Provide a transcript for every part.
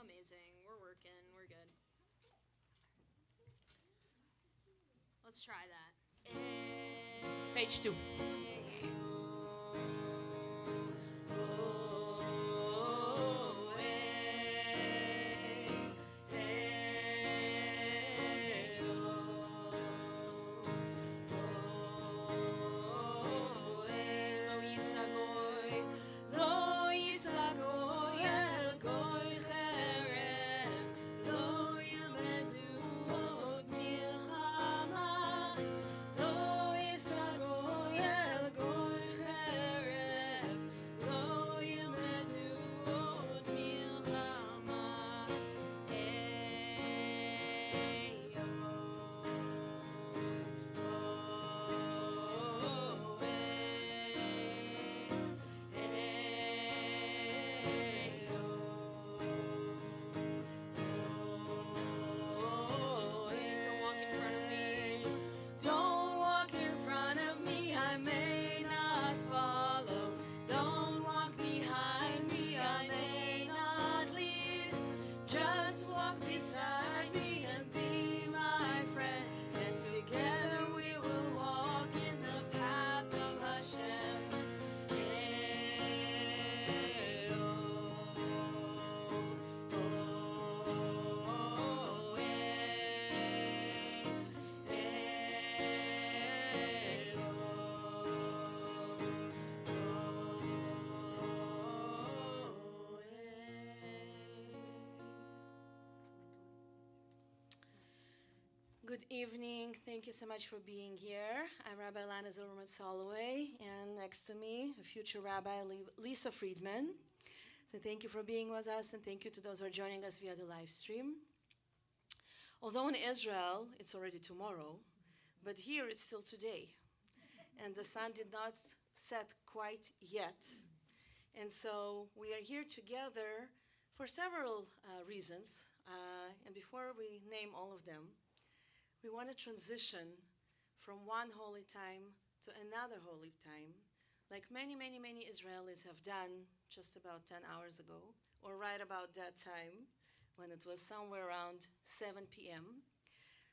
Amazing. We're working. We're good. Let's try that. Page 2. Good evening. Thank you so much for being here. I'm Rabbi Lana Zilberman-Soloway, and next to me, future Rabbi Lisa Friedman. So thank you for being with us, and thank you to those who are joining us via the live stream. Although in Israel, it's already tomorrow, but here it's still today. And the sun did not set quite yet. And so we are here together for several reasons. And before we name all of them, we want to transition from one holy time to another holy time, like many, many, many Israelis have done just about 10 hours ago, or right about that time, when it was somewhere around 7 p.m.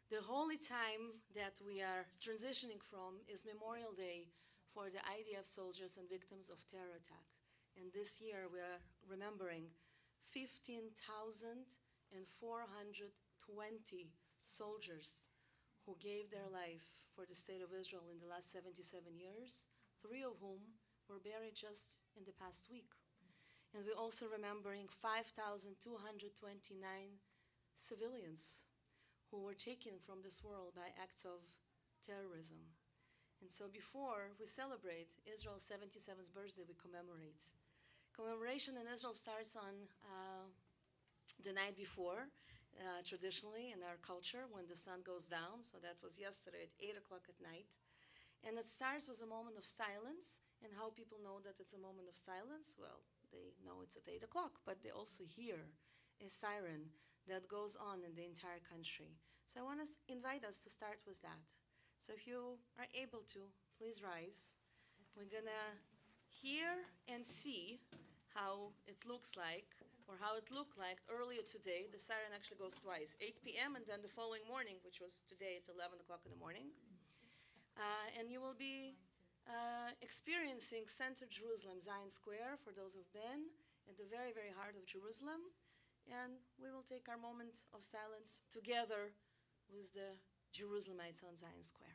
The holy time that we are transitioning from is Memorial Day for the IDF soldiers and victims of terror attack. And this year we are remembering 15,420 soldiers who gave their life for the state of Israel in the last 77 years, 3 of whom were buried just in the past week. And we're also remembering 5,229 civilians who were taken from this world by acts of terrorism. And so before we celebrate Israel's 77th birthday, we commemorate. Commemoration in Israel starts on the night before, traditionally in our culture, when the sun goes down. So that was yesterday at 8 o'clock at night. And it starts with a moment of silence. And how people know that it's a moment of silence? Well, they know it's at 8 o'clock, but they also hear a siren that goes on in the entire country. So I want to invite us to start with that. So if you are able to, please rise. We're going to hear and see how it looks like, or how it looked like earlier today. The siren actually goes twice, 8 p.m. and then the following morning, which was today at 11 o'clock in the morning. And you will be experiencing Center Jerusalem, Zion Square, for those who've been, at the very, very heart of Jerusalem. And we will take our moment of silence together with the Jerusalemites on Zion Square.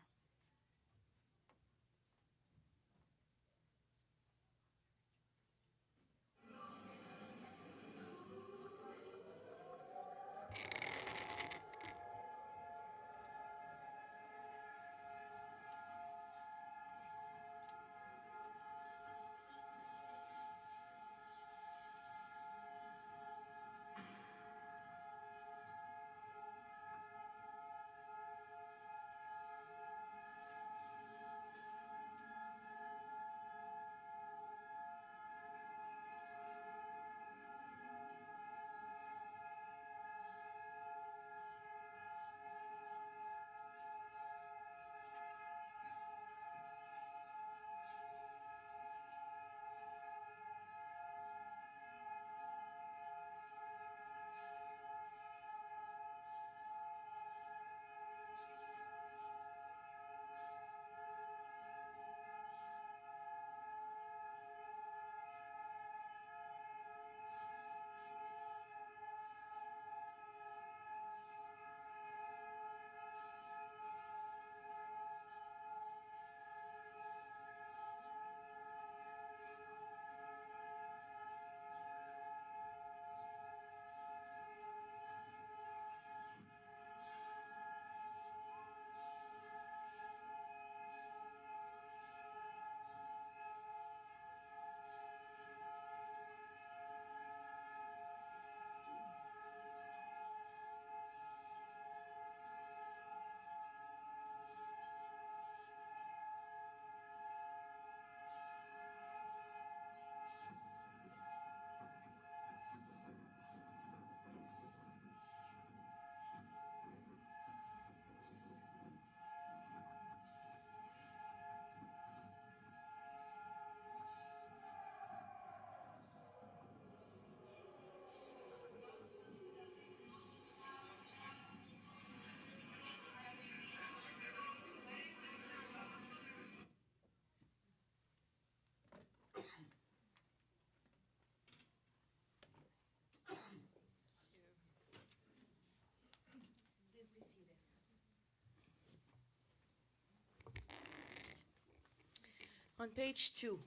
On page 2,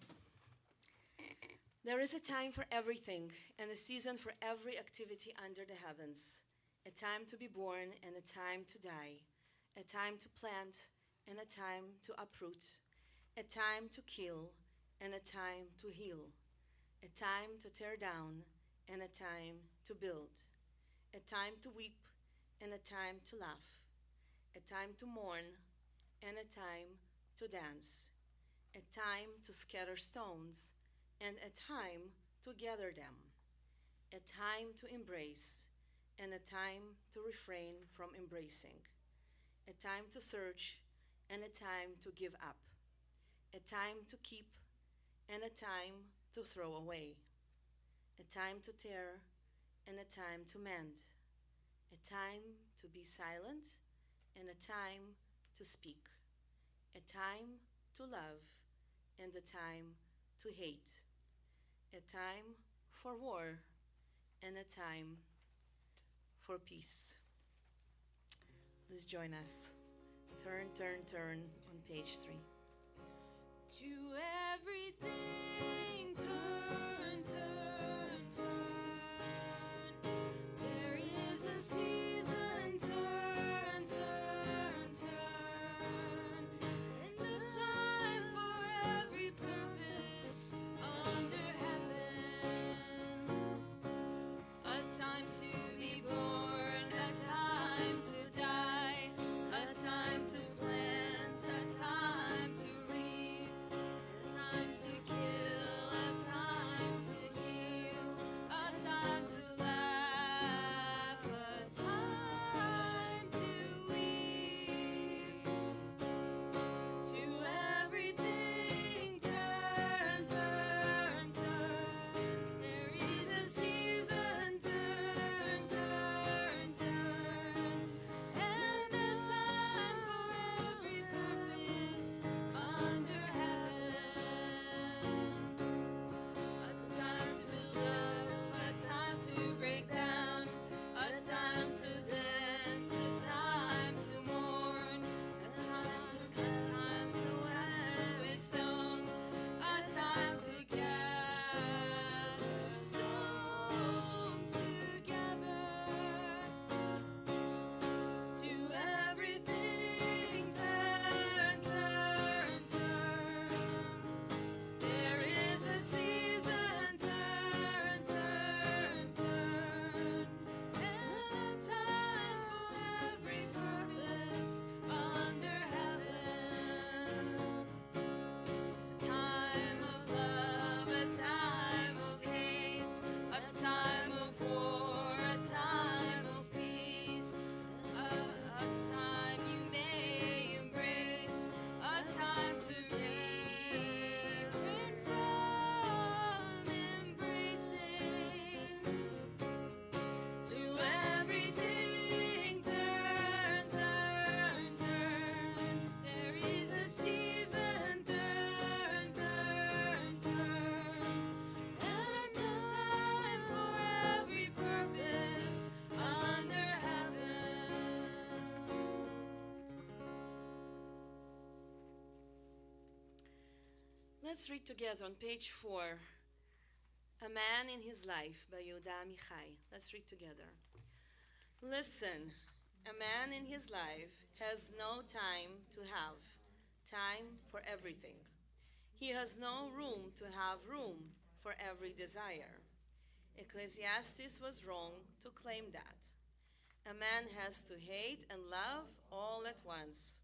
there is a time for everything and a season for every activity under the heavens, a time to be born and a time to die, a time to plant and a time to uproot, a time to kill and a time to heal, a time to tear down and a time to build, a time to weep and a time to laugh, a time to mourn and a time to dance, a time to scatter stones and a time to gather them, a time to embrace and a time to refrain from embracing, a time to search and a time to give up, a time to keep and a time to throw away, a time to tear and a time to mend, a time to be silent and a time to speak, a time to love and a time to hate, a time for war and a time for peace. Please join us. Turn, turn, turn on page 3. To everything, turn, turn, turn. There is a season, turn, turn, turn. And a time for every purpose under heaven. A time to be born, a time to die, a time to plant, a time to reap, a time to kill, a time to heal, a time to laugh, a time to weep. To everything, turn, turn, turn. There is a season, turn, turn, turn. And a time for every purpose under heaven. A time to build up, a time to break down, a time to dance, a time to mourn, a time to wash away stones, a time to gather stones together. To everything, turn, turn, turn. There is a season, turn, turn, turn. And a time for every purpose under heaven. A time of love, a time of hate, a time of war, a time of peace, a time you may embrace, a time to refrain from embracing. To everything, turn, turn, turn. There is a season, turn, turn, turn. And a time for every purpose under heaven. Let's read together on page 4, A Man in His Life by Yehuda Amichai. Let's read together. Listen, a man in his life has no time to have time for everything. He has no room to have room for every desire. Ecclesiastes was wrong to claim that. A man has to hate and love all at once,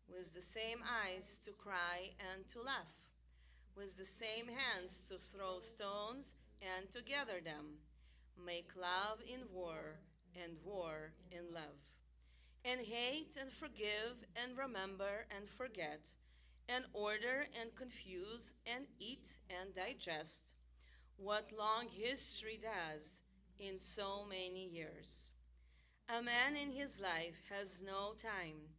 with the same eyes to cry and to laugh, with the same hands to throw stones and to gather them, make love in war and war in love, and hate and forgive and remember and forget, and order and confuse and eat and digest, what long history does in so many years. A man in his life has no time.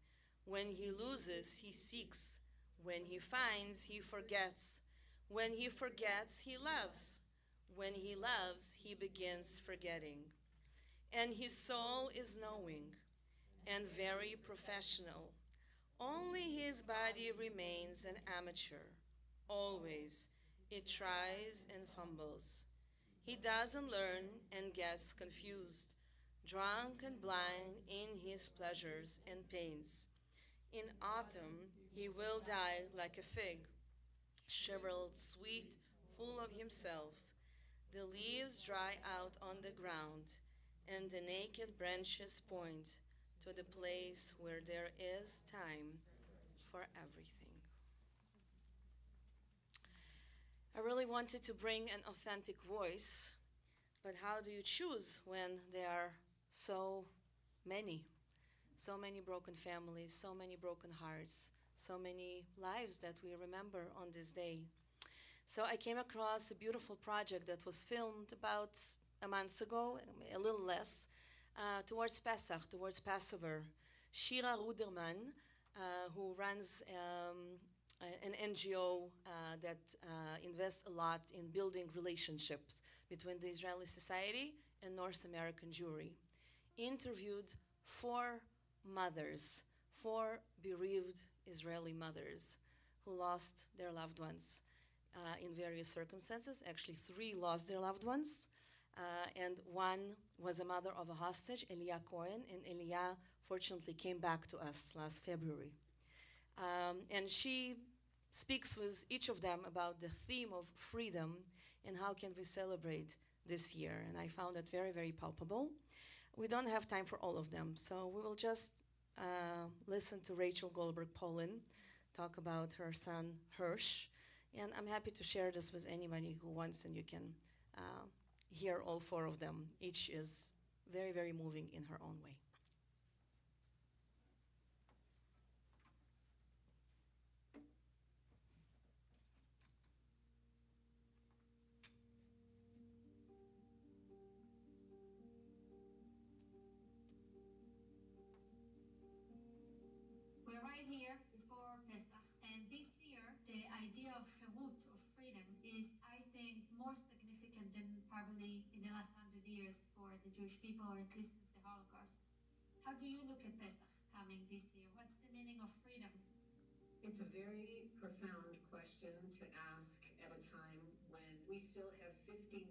When he loses, he seeks. When he finds, he forgets. When he forgets, he loves. When he loves, he begins forgetting. And his soul is knowing and very professional. Only his body remains an amateur. always. It tries and fumbles. He doesn't learn and gets confused, drunk and blind in his pleasures and pains. In autumn, he will die like a fig, shriveled, sweet, full of himself. The leaves dry out on the ground, and the naked branches point to the place where there is time for everything. I really wanted to bring an authentic voice, but how do you choose when there are so many? So many broken families, so many broken hearts, so many lives that we remember on this day. So I came across a beautiful project that was filmed about a month ago, a little less, towards Pesach, towards Passover. Shira Ruderman, who runs an NGO that invests a lot in building relationships between the Israeli society and North American Jewry, interviewed four mothers, four bereaved Israeli mothers who lost their loved ones in various circumstances. Actually, three lost their loved ones, and one was a mother of a hostage, Elia Cohen, and Elia fortunately came back to us last February. And she speaks with each of them about the theme of freedom and how can we celebrate this year. And I found that very, very palpable. We don't have time for all of them, so we will just listen to Rachel Goldberg-Polin talk about her son Hirsch. And I'm happy to share this with anybody who wants, and you can hear all four of them. Each is very, very moving in her own way. We're right here before Pesach, and this year the idea of cherut, of freedom, is, I think, more significant than probably in the last 100 years for the Jewish people, or at least since the Holocaust. How do you look at Pesach coming this year? What's the meaning of freedom? It's a very profound question to ask at a time when we still have 59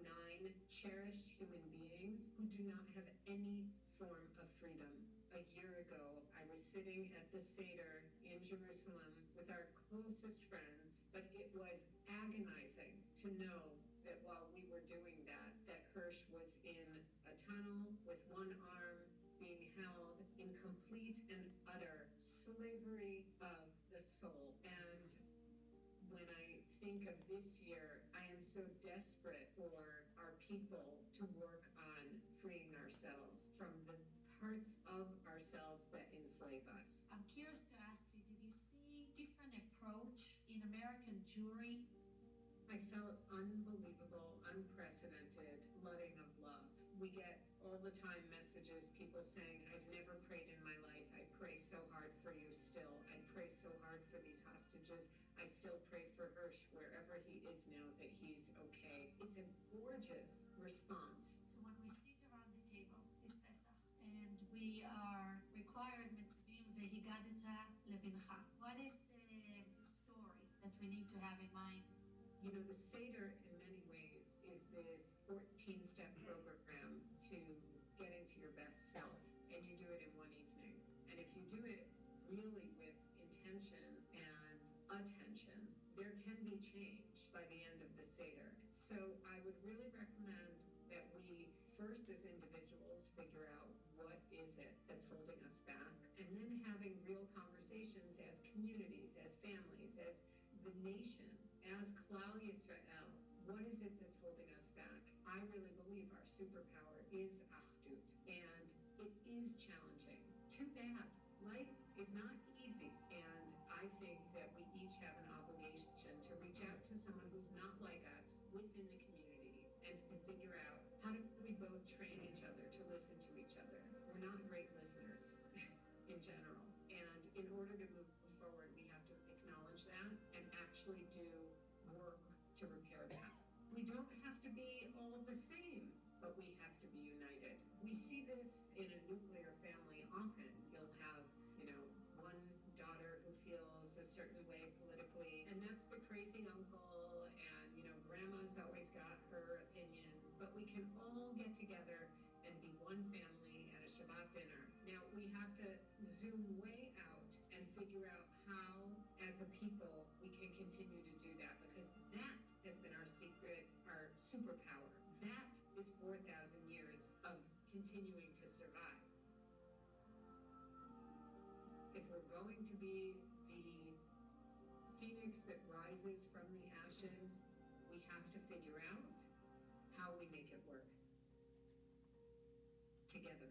cherished human beings who do not have any form of freedom. A year ago, I was sitting at the Seder in Jerusalem with our closest friends, but it was agonizing to know that while we were doing that Hirsch was in a tunnel with one arm being held in complete and utter slavery of the soul. And when I think of this year, I am so desperate for our people to work on freeing ourselves from the parts of ourselves that enslave us. I'm curious to ask you, did you see different approach in American Jewry? I felt unbelievable, unprecedented flooding of love. We get all the time messages, people saying, I've never prayed in my life. I pray so hard for you still. I pray so hard for these hostages. I still pray for Hirsch wherever he is now, that he's okay. It's a gorgeous response. So when we sit around the table this Pesach, and we are required mitzvim vehigadeta lebincha, what is the story that we need to have in mind? You know, the Seder, in many ways, is this 14-step program to get into your best self, and you do it in one evening. And if you do it really with intention and attention, there can be change by the end of the Seder. So I would really recommend that we first, as individuals, figure out what is it that's holding us back, and then having real conversations as communities, as families, as the nation, as Klal Yisrael. What is it that's holding us back? I really believe our superpower is Achdut, and it is challenging. Too bad. Life is not easy, and I think that we each have an obligation to reach out to someone who's not like us within the community, and to figure out how do we both train each other to listen to each other. We're not great listeners in general, and in order to move forward, we have to acknowledge that and actually do work to repair that. We don't have to be all the same, but we have to be united. We see this in a nuclear family often. You'll have, one daughter who feels a certain way politically, and that's the crazy uncle, and grandma's always got her opinions, but we can all get together and be one family at a Shabbat dinner. Now we have to zoom way out and figure out how, as a people, we can continue to do that, because that has been our secret, our superpower. That is 4,000 years of continuing to survive. If we're going to be the phoenix that rises from the ashes, we have to figure out how we make it work together.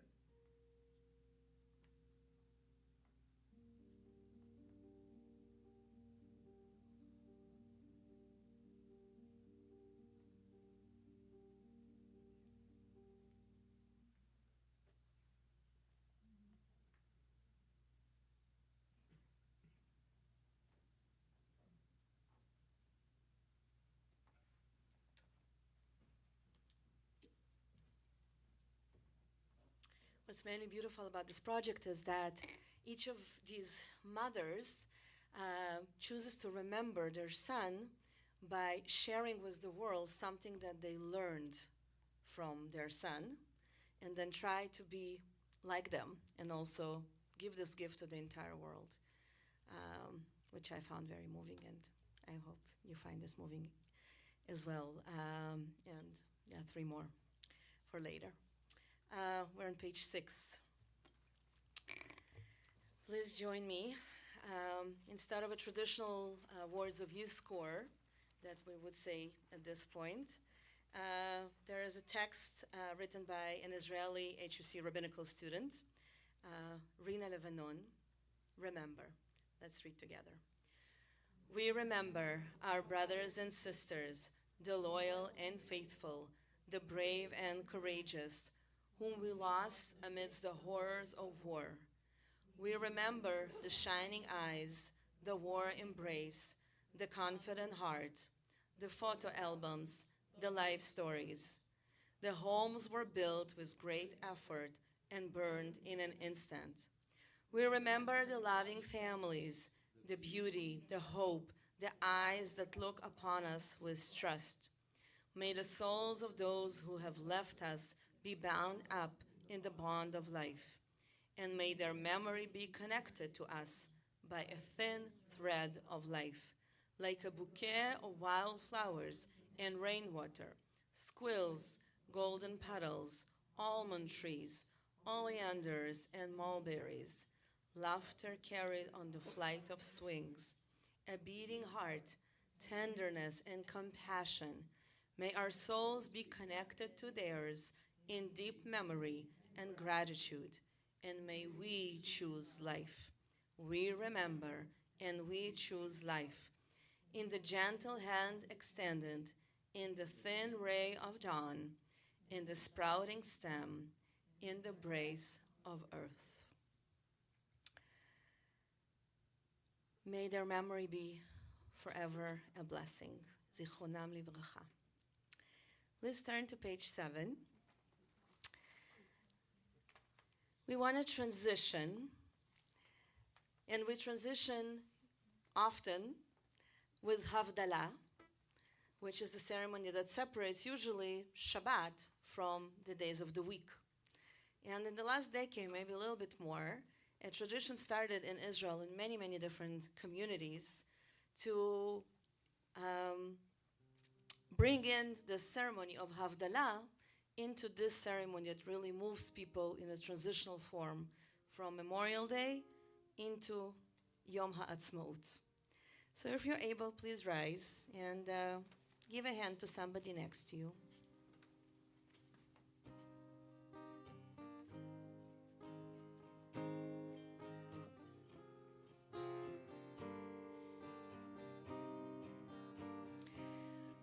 What's really beautiful about this project is that each of these mothers chooses to remember their son by sharing with the world something that they learned from their son, and then try to be like them and also give this gift to the entire world, which I found very moving, and I hope you find this moving as well. And yeah, 3 more for later. We're on page 6. Please join me. Instead of a traditional words of use score that we would say at this point, there is a text written by an Israeli HUC rabbinical student, Rina Levanon. Remember. Let's read together. We remember our brothers and sisters, the loyal and faithful, the brave and courageous, whom we lost amidst the horrors of war. We remember the shining eyes, the war embrace, the confident heart, the photo albums, the life stories. The homes were built with great effort and burned in an instant. We remember the loving families, the beauty, the hope, the eyes that look upon us with trust. May the souls of those who have left us be bound up in the bond of life, and may their memory be connected to us by a thin thread of life, like a bouquet of wildflowers and rainwater, squills, golden petals, almond trees, oleanders and mulberries, laughter carried on the flight of swings, a beating heart, tenderness and compassion. May our souls be connected to theirs in deep memory and gratitude, and may we choose life. We remember and we choose life. In the gentle hand extended, in the thin ray of dawn, in the sprouting stem, in the brace of earth. May their memory be forever a blessing. Zichronam livracha. Let's turn to page 7. We want to transition, and we transition often with Havdalah, which is the ceremony that separates usually Shabbat from the days of the week. And in the last decade, maybe a little bit more, a tradition started in Israel in many, many different communities to bring in the ceremony of Havdalah into this ceremony that really moves people in a transitional form from Memorial Day into Yom Ha'Atzmaut. So if you're able, please rise and give a hand to somebody next to you.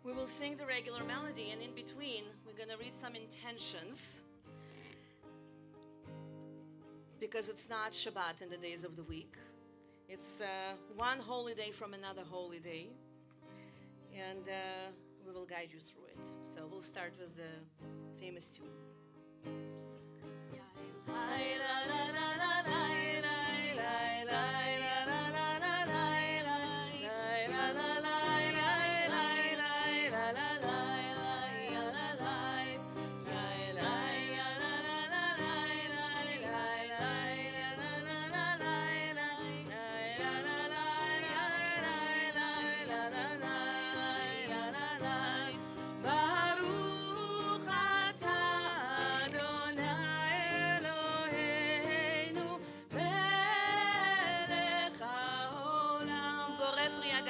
We will sing the regular melody, and in between, we're going to read some intentions, because it's not Shabbat in the days of the week. It's one holy day from another holy day, and we will guide you through it. So we'll start with the famous tune. La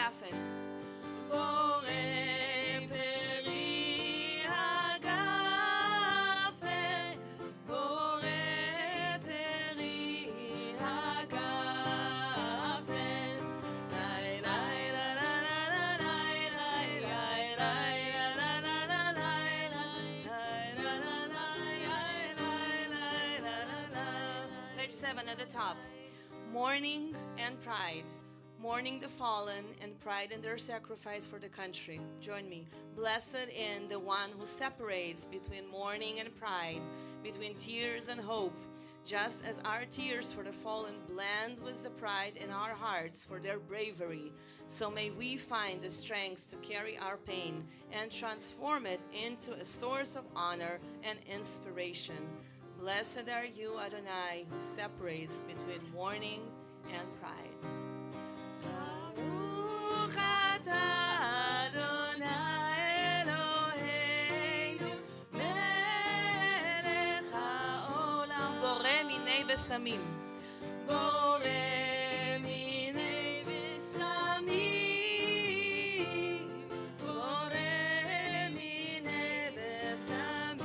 laughing. Bore peri hagafen, bore peri hagafen. Lai lai la la la la lai lai lai lai la la la lai lai. Page 7 at the top. Mourning and pride. Mourning the fallen and pride in their sacrifice for the country. Join me. Blessed in the one who separates between mourning and pride, between tears and hope. Just as our tears for the fallen blend with the pride in our hearts for their bravery, so may we find the strength to carry our pain and transform it into a source of honor and inspiration. Blessed are you, Adonai, who separates between mourning and pride. Baruch atah Adonai Eloheinu, melech haolam, boreh minei besamim. Boreh minei besamim. Boreh minei besamim.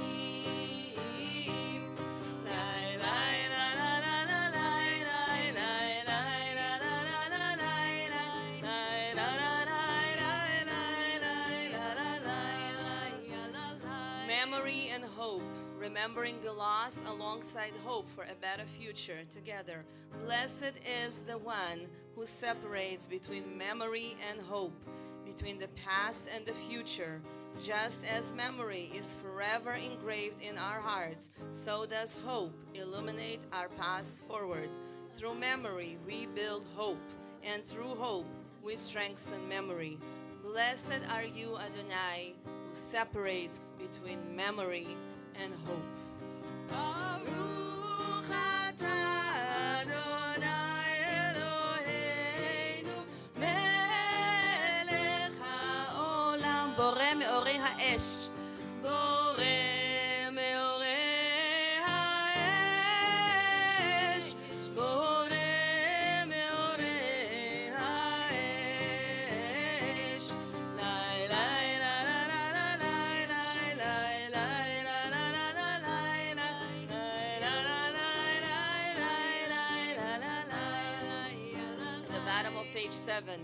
Lai lai la la la la lai lai lai lai la la la la lai lai lai la la lai lai lai la la. Memory and hope, remembering the loss alongside hope for a better future together. Blessed is the one who separates between memory and hope, between the past and the future. Just as memory is forever engraved in our hearts, so does hope illuminate our path forward. Through memory, we build hope, and through hope, we strengthen memory. Blessed are you, Adonai, who separates between memory and hope. Baruch atah Adonai Eloheinu, melech haolam, boreh meorei ha'esh, boreh meorei ha'esh, boreh meorei ha'esh. Lai lai la la la la lai lai lai lai la la la la lai lai la la lai. At the bottom of page 7,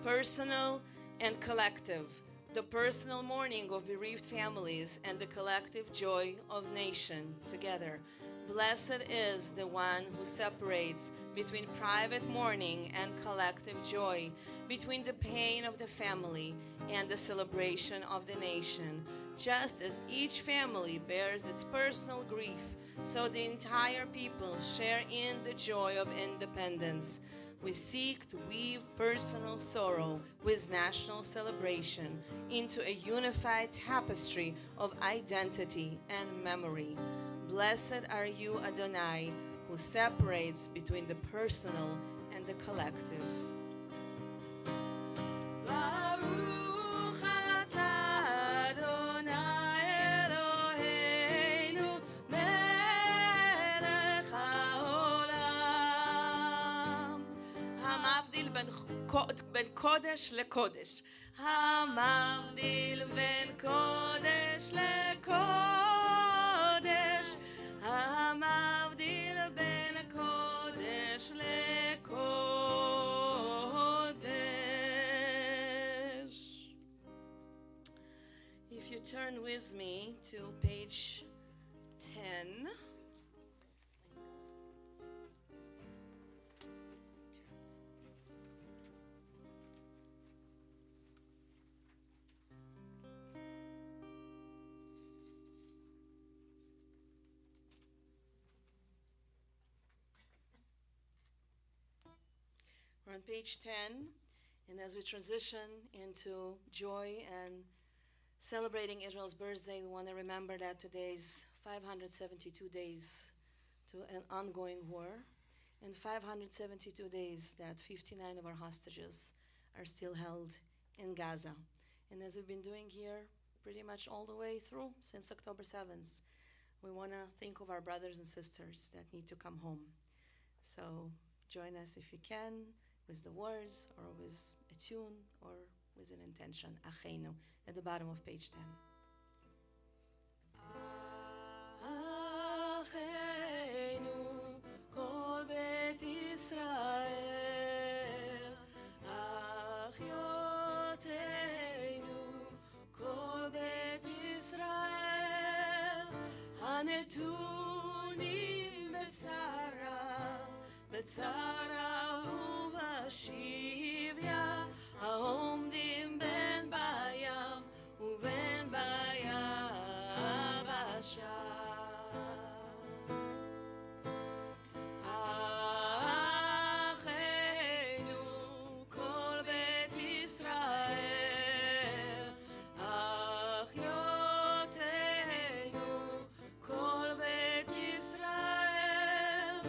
personal and collective. The personal mourning of bereaved families and the collective joy of nation together. Blessed is the one who separates between private mourning and collective joy, between the pain of the family and the celebration of the nation. Just as each family bears its personal grief, so the entire people share in the joy of independence. We seek to weave personal sorrow with national celebration into a unified tapestry of identity and memory. Blessed are you, Adonai, who separates between the personal and the collective. Baruch atah Adonai Eloheinu, melech haolam. Hamavdil ben kodesh lekodesh. Hamavdil ben kodesh lekodesh. Hamavdil ben kodesh lekodesh. If you turn with me to page 10. We're on page 10, and as we transition into joy and celebrating Israel's birthday, we want to remember that today's 572 days to an ongoing war, and 572 days that 59 of our hostages are still held in Gaza. And as we've been doing here pretty much all the way through since October 7th, we want to think of our brothers and sisters that need to come home. So join us if you can, with the words or with a a tune or with an intention. Acheinu, at the bottom of page 10. Acheinu, kol bet Yisrael, Achyoteinu, kol bet Yisrael, hanetunim בצרה ובשביה, העומדים בין בים ובין ביבשה. אחינו כל בית ישראל, אחיותינו כל בית ישראל,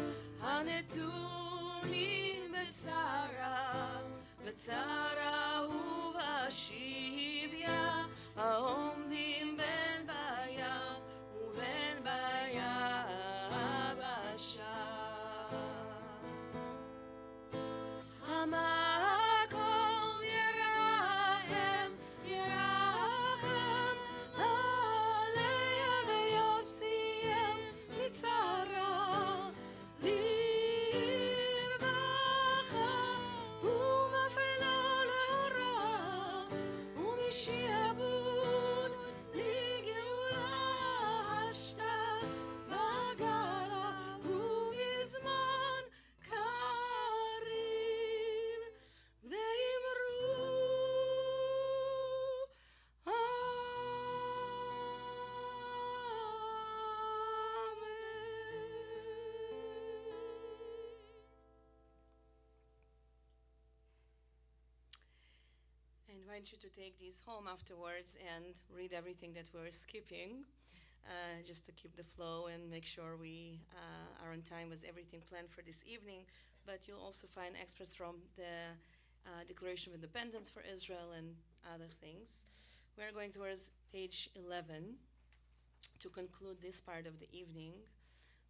הנתונים בצרה ובשביה, העומדים בין בים ובין ביבשה. המקום ירחם, ירחם, עליה ויוציאם מצרה, לרווחה ומפלה להוראה, ומשעבוד לגאולה השתה בגלה, ובזמן קריב ואמרו I invite you to take these home afterwards and read everything that we're skipping, just to keep the flow and make sure we are on time with everything planned for this evening. But you'll also find extras from the Declaration of Independence for Israel and other things. We're going towards page 11 to conclude this part of the evening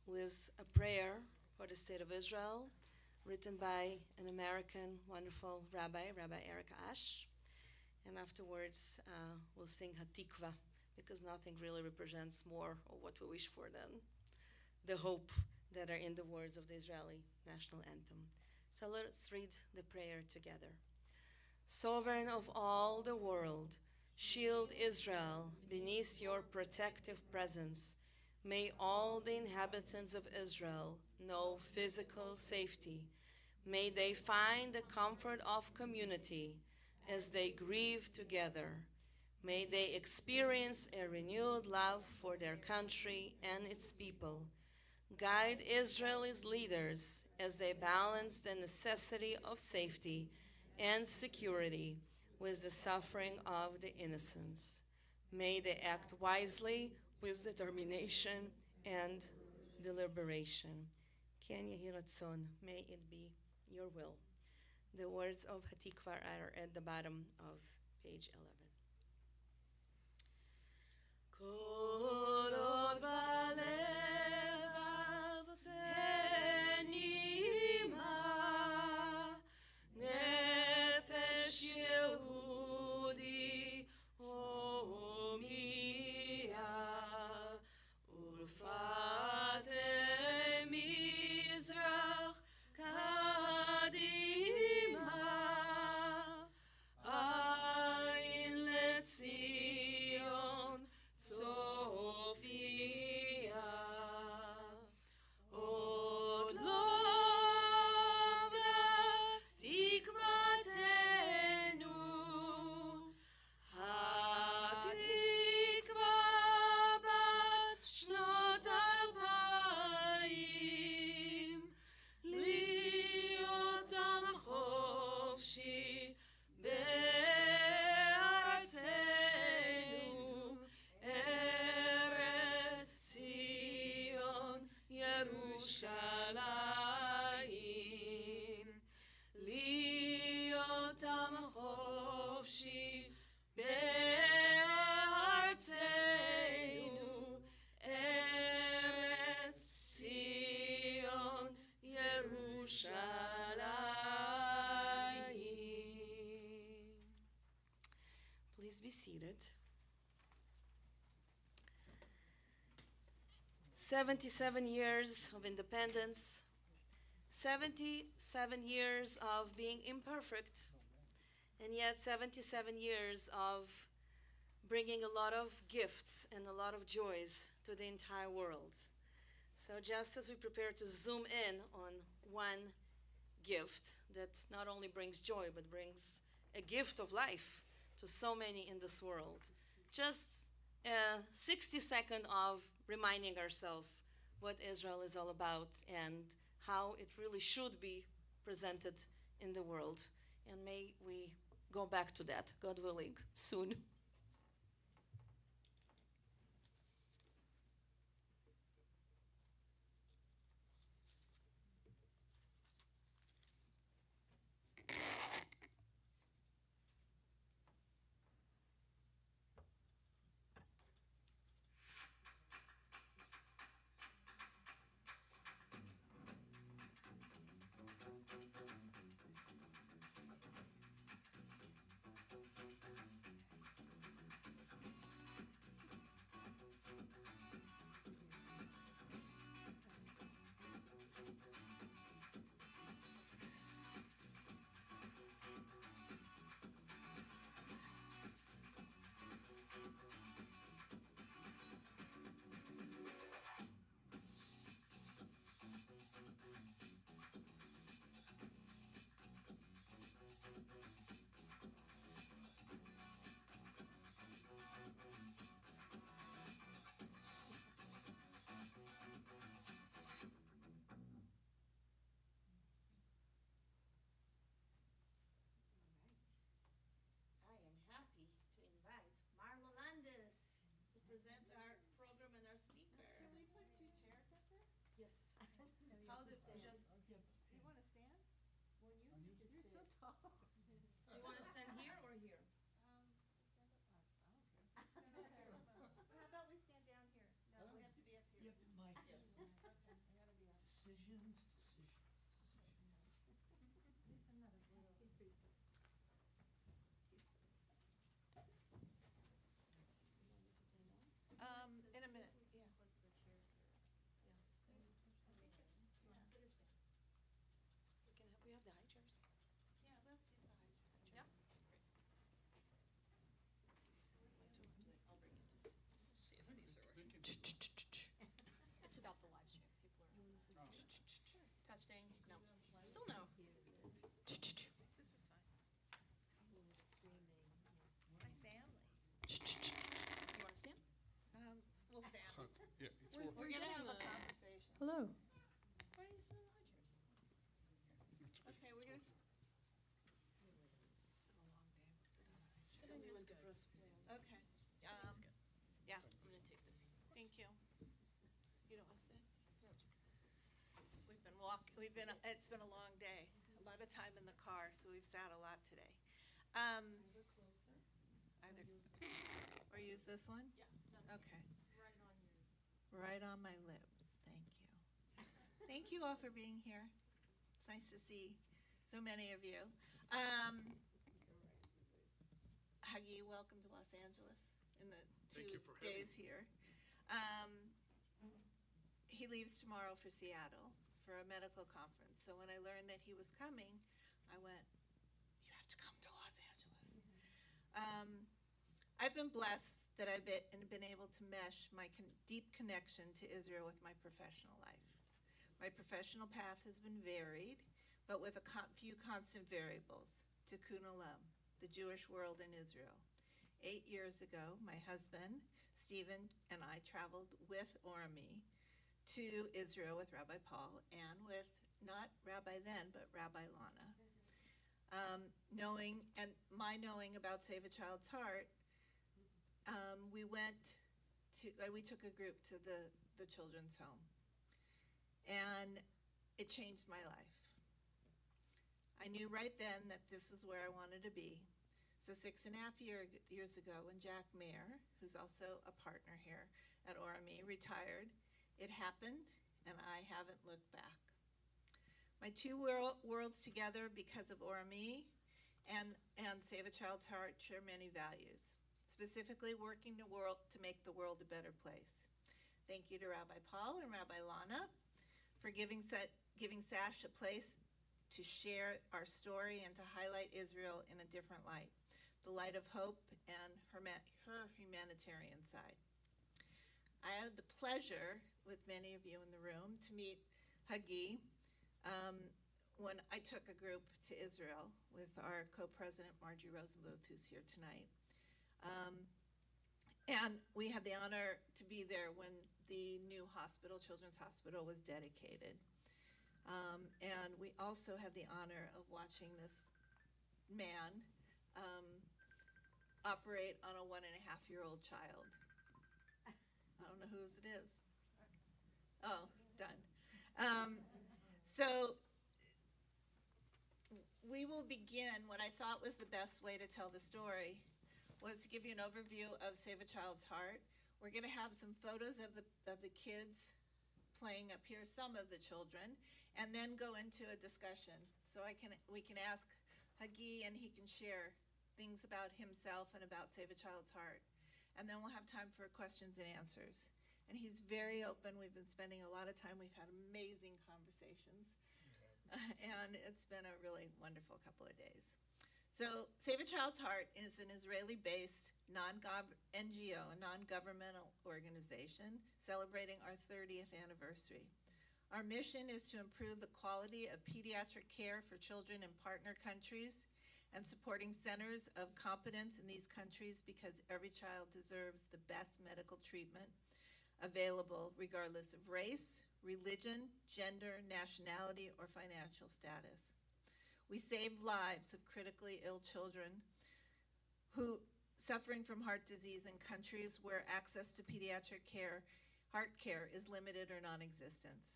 with a prayer for the state of Israel, written by an American wonderful Rabbi Eric Ash. And afterwards, we'll sing Hatikva, because nothing really represents more of what we wish for than the hope that are in the words of the Israeli national anthem. So let's read the prayer together. Sovereign of all the world, shield Israel beneath your protective presence. May all the inhabitants of Israel know physical safety. May they find the comfort of community as they grieve together. May they experience a renewed love for their country and its people. Guide Israel's leaders as they balance the necessity of safety and security with the suffering of the innocents. May they act wisely with determination and deliberation. Ken yehi ratzon, may it be your will. The words of Hatikva are at the bottom of page 11. Kol od balevav penima, nefesh Yehudi homiya, ulfate mizrach kadima, ayin letzion Sophia. Od lo avda tikvatenu, hatikva bat shnot alpayim, להיות עם חופשי בארצנו. Please be seated. 77 years of independence, 77 years of being imperfect, and yet 77 years of bringing a lot of gifts and a lot of joys to the entire world. So just as we prepare to zoom in on one gift that not only brings joy but brings a gift of life to so many in this world, just a 60-second of reminding ourselves what Israel is all about and how it really should be presented in the world. And may we go back to that, God willing, soon. I am happy to invite Marlo Landes to present our program and our speaker. Can we put 2 chairs up there? Yes. How did just You want to stand? Well, you just You're so sit. tall. You want to stand here or here? Stand up. I don't care. Stand up there. How about we stand down here? No, we have to be up here. You have to mic. Yes. Okay, I gotta be up. Decisions. At least I'm not as little. He's big. In a minute, yeah. We have the high chairs. Yeah, let's use the high chair. Yeah. I'll bring it. See if these are working. It's about the live stream. People are testing. No, still no. This is fine. It's my family. You want to stand? We'll stand. Yeah, it's We're We're gonna getting have a the- conversation. Hello. Why are you sitting in the high chairs? Okay, we're gonna. Sitting is good. Okay. Sitting's good. Yeah, I'm gonna take this. thank you. You don't want to sit? It's been a long day. A lot of time in the car, so we've sat a lot today. Either closer. Or use this one? Yeah, that's Okay. right on your. Right on my lips. Thank you. Thank you all for being here. It's nice to see so many of you. Hagi, welcome to Los Angeles in the Thank you 2 for having days here. He leaves tomorrow for Seattle for a medical conference. So when I learned that he was coming, I went, you have to come to Los Angeles. I've been blessed that I've been able to mesh my deep connection to Israel with my professional life. My professional path has been varied, but with a few constant variables. Tikkun Olam, the Jewish world in Israel. 8 years ago, my husband, Stephen, and I traveled with Orami to Israel with Rabbi Paul and with, not Rabbi then, but Rabbi Lana. Knowing about Save a Child's Heart, we took a group to the children's home, and it changed my life. I knew right then that this is where I wanted to be. So 6.5 years ago, when Jack Mayer, who's also a partner here at Orami, retired, it happened, and I haven't looked back. My 2 worlds together because of Orami and Save a Child's Heart share many values, specifically working to make the world a better place. Thank you to Rabbi Paul and Rabbi Lana for giving SASH a place to share our story and to highlight Israel in a different light, the light of hope and her humanitarian side. I had the pleasure, with many of you in the room, to meet Hagi when I took a group to Israel with our co-president, Margie Rosenbluth, who's here tonight. And we had the honor to be there when the new hospital, Children's Hospital, was dedicated. And we also had the honor of watching this man operate on a 1.5-year-old child. I don't know whose it is. Oh, done. So we will begin. What I thought was the best way to tell the story was to give you an overview of Save a Child's Heart. We're going to have some photos of the kids playing up here, some of the children, and then go into a discussion. So we can ask Hagi, and he can share things about himself and about Save a Child's Heart. And then we'll have time for questions and answers. And he's very open. We've been spending a lot of time. We've had amazing conversations. And it's been a really wonderful couple of days. So Save a Child's Heart is an Israeli-based NGO, a non-governmental organization celebrating our 30th anniversary. Our mission is to improve the quality of pediatric care for children in partner countries and supporting centers of competence in these countries because every child deserves the best medical treatment available regardless of race, religion, gender, nationality, or financial status. We save lives of critically ill children who suffering from heart disease in countries where access to pediatric heart care is limited or non-existent.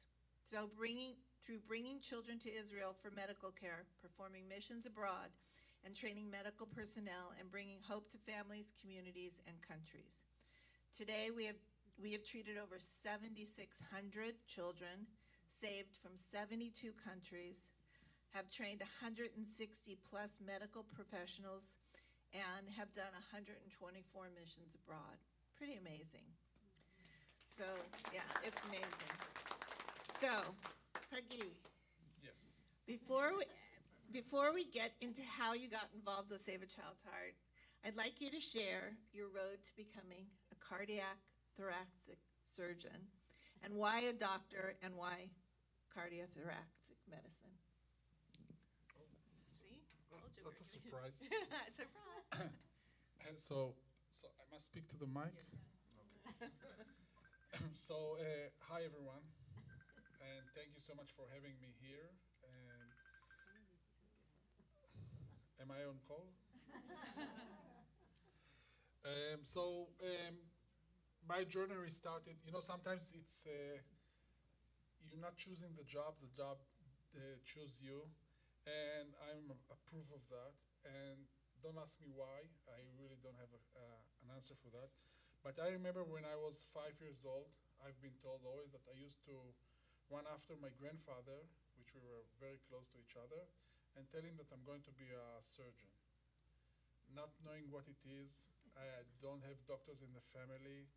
So through bringing children to Israel for medical care, performing missions abroad, and training medical personnel, and bringing hope to families, communities, and countries. Today, we have treated over 7,600 children, saved from 72 countries, have trained 160 plus medical professionals, and have done 124 missions abroad. Pretty amazing. So, yeah, it's amazing. So, Hagi. Yes. Before we get into how you got involved with Save a Child's Heart, I'd like you to share your road to becoming a cardiothoracic surgeon and why a doctor and why cardiothoracic medicine. See? Told you That's a surprise. Surprise. And so I must speak to the mic? Okay. So, hi everyone, and thank you so much for having me here. And am I on call? My journey started, sometimes it's, you're not choosing the job choose you, and I'm a proof of that. And don't ask me why, I really don't have an answer for that. But I remember when I was 5 years old, I've been told always that I used to run after my grandfather, which we were very close to each other, and tell him that I'm going to be a surgeon. Not knowing what it is, I don't have doctors in the family.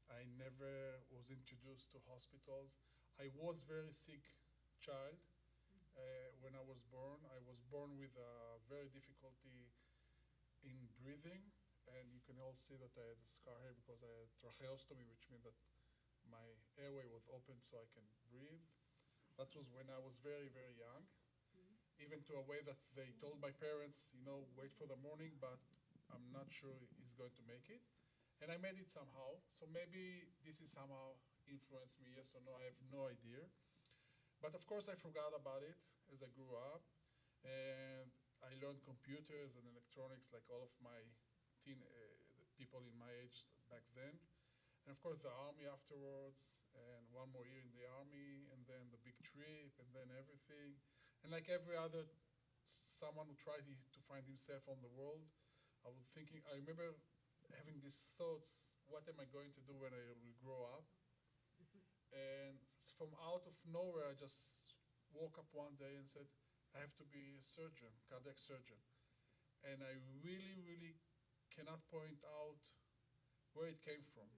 I never was introduced to hospitals. I was very sick child when I was born. I was born with very difficulty in breathing, and you can all see that I had a scar here because I had tracheostomy, which means that my airway was open so I can breathe. That was when I was very, very young, even to a way that they told my parents, wait for the morning, but I'm not sure he's going to make it. And I made it somehow, so maybe this is somehow influenced me, yes or no, I have no idea. But of course I forgot about it as I grew up, and I learned computers and electronics like all of my people in my age back then. And of course the army afterwards, and one more year in the army, and then the big trip, and then everything. And like every other someone who tried to find himself on the world, I remember having these thoughts, what am I going to do when I will grow up? And from out of nowhere, I just woke up one day and said, I have to be a surgeon, cardiac surgeon. and I really, really cannot point out where it came from.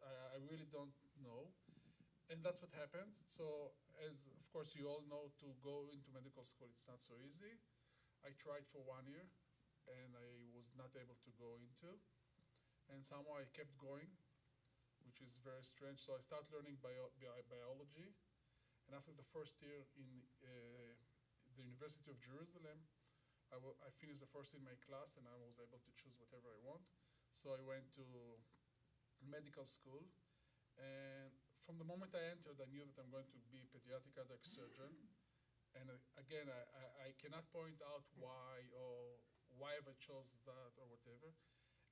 I really don't know, and that's what happened. So, as of course you all know, to go into medical school, it's not so easy. I tried for 1 year, and I was not able to go into, and somehow I kept going, which is very strange. So I started learning biology, and after the first year in the University of Jerusalem, I finished the first in my class, and I was able to choose whatever I want. So I went to medical school, and from the moment I entered, I knew that I'm going to be a pediatric cardiac surgeon. And again, I cannot point out why have I chose that or whatever.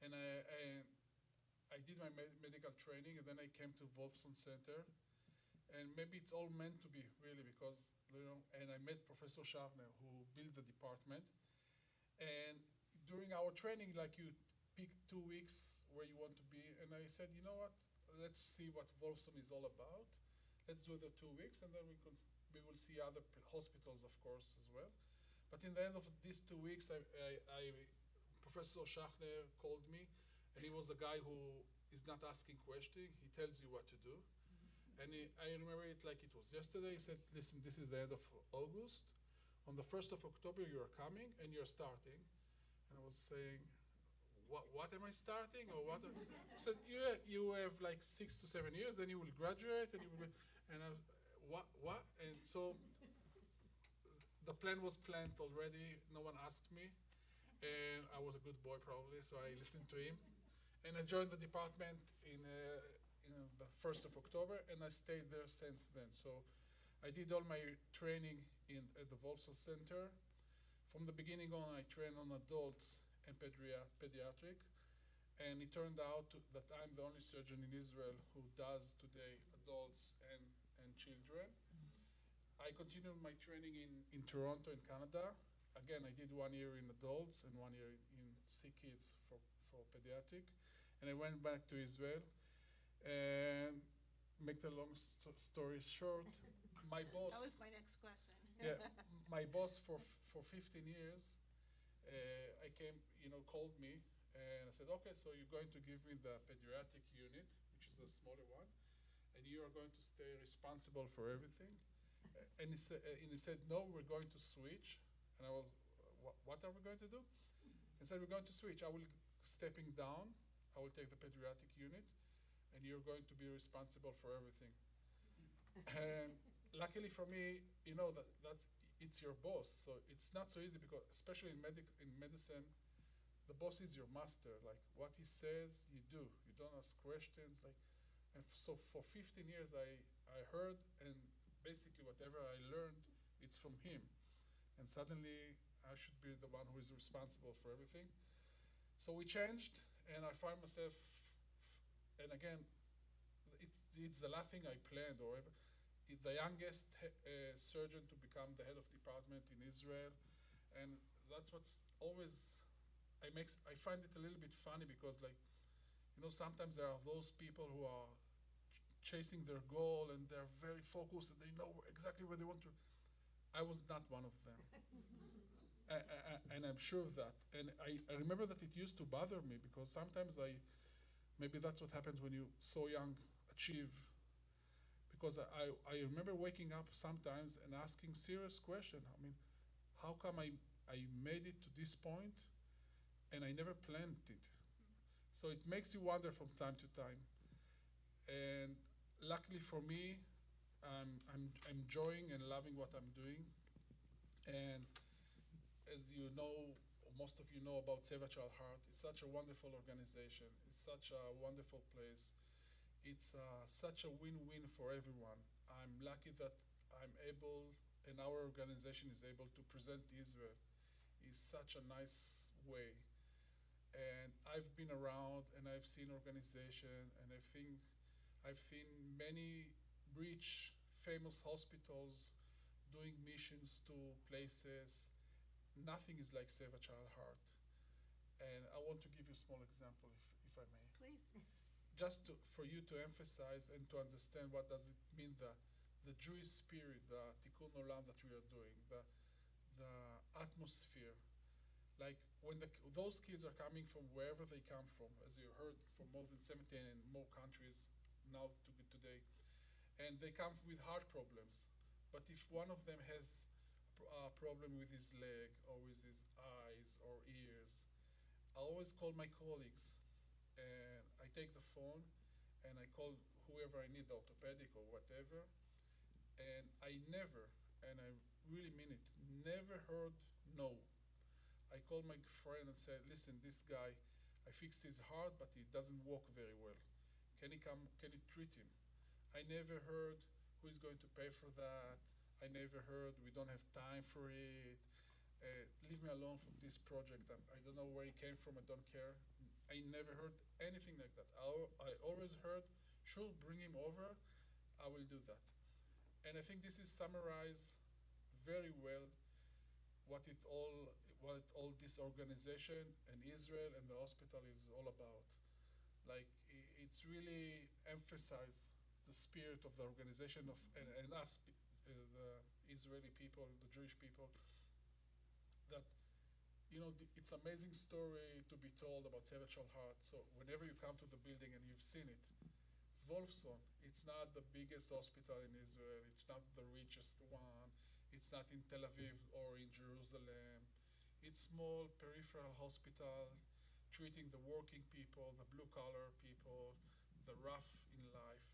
And I did my medical training, and then I came to Wolfson Center. And maybe it's all meant to be, really, because, and I met Professor Schachner, who built the department. And during our training, like, you pick 2 weeks where you want to be. And I said, you know what, let's see what Wolfson is all about. Let's do the 2 weeks, and then we will see other hospitals, of course, as well. But in the end of these 2 weeks, Professor Schachner called me, and he was the guy who is not asking questions. He tells you what to do. And I remember it like it was yesterday. He said, listen, this is the end of August. On the 1st of October, you are coming, and you're starting. And I was saying, what am I starting? Or what? He said, you have like 6 to 7 years, then you will graduate, and you will be, and I was, what? And so the plan was planned already. No one asked me. And I was a good boy, probably, so I listened to him. And I joined the department in the 1st of October, and I stayed there since then. So I did all my training at the Wolfson Center. From the beginning on, I trained on adults and pediatric. And it turned out that I'm the only surgeon in Israel who does today adults and children. I continued my training in Toronto, in Canada. Again, I did 1 year in adults and 1 year in sick kids for pediatric. And I went back to Israel. And make the long story short, my boss. That was my next question. Yeah, my boss for 15 years, I came, called me, and I said, okay, so you're going to give me the pediatric unit, which is a smaller one, and you are going to stay responsible for everything. And he said, no, we're going to switch. And I was, what are we going to do? He said, we're going to switch. I will stepping down. I will take the pediatric unit, and you're going to be responsible for everything. And luckily for me, it's your boss, so it's not so easy, because especially in medicine, the boss is your master. Like, what he says, you do. You don't ask questions. So for 15 years, I heard, and basically whatever I learned, it's from him. And suddenly, I should be the one who is responsible for everything. So we changed, and I find myself, and again, it's the last thing I planned, or the youngest surgeon to become the head of department in Israel. And that's what's always, I find it a little bit funny, because sometimes there are those people who are chasing their goal, and they're very focused, and they know exactly where they want to. I was not one of them. And I'm sure of that. And I remember that it used to bother me, because sometimes maybe that's what happens when you so young achieve. Because I remember waking up sometimes and asking serious questions. I mean, how come I made it to this point and I never planned it? So it makes you wonder from time to time. And luckily for me, I'm enjoying and loving what I'm doing. And as you know, most of you know about Seva Child Heart, it's such a wonderful organization. It's such a wonderful place. It's such a win-win for everyone. I'm lucky that I'm able, and our organization is able to present Israel in such a nice way. And I've been around, and I've seen organization, and I've seen many rich, famous hospitals doing missions to places. Nothing is like Save a Child Heart. And I want to give you a small example, if I may. Please. Just for you to emphasize and to understand what does it mean, the Jewish spirit, the tikkun olam that we are doing, the atmosphere. Like when those kids are coming from wherever they come from, as you heard, from more than 17 and more countries now to today, and they come with heart problems. But if one of them has a problem with his leg or with his eyes or ears, I always call my colleagues, and I take the phone and I call whoever I need, orthopedic or whatever, and I never, and I really mean it, never heard no. I called my friend and said, listen, this guy, I fixed his heart, but he doesn't walk very well. Can you treat him? I never heard who is going to pay for that. I never heard we don't have time for it. Leave me alone from this project. I don't know where he came from, I don't care. I never heard anything like that. I always heard, sure, bring him over, I will do that. And I think this is summarized very well what all this organization and Israel and the hospital is all about. Like it's really emphasized the spirit of the organization and us, the Israeli people, the Jewish people, that it's amazing story to be told about cerebral heart. So whenever you come to the building and you've seen it, Wolfson, it's not the biggest hospital in Israel, it's not the richest one, it's not in Tel Aviv or in Jerusalem. It's small peripheral hospital treating the working people, the blue collar people, the rough in life.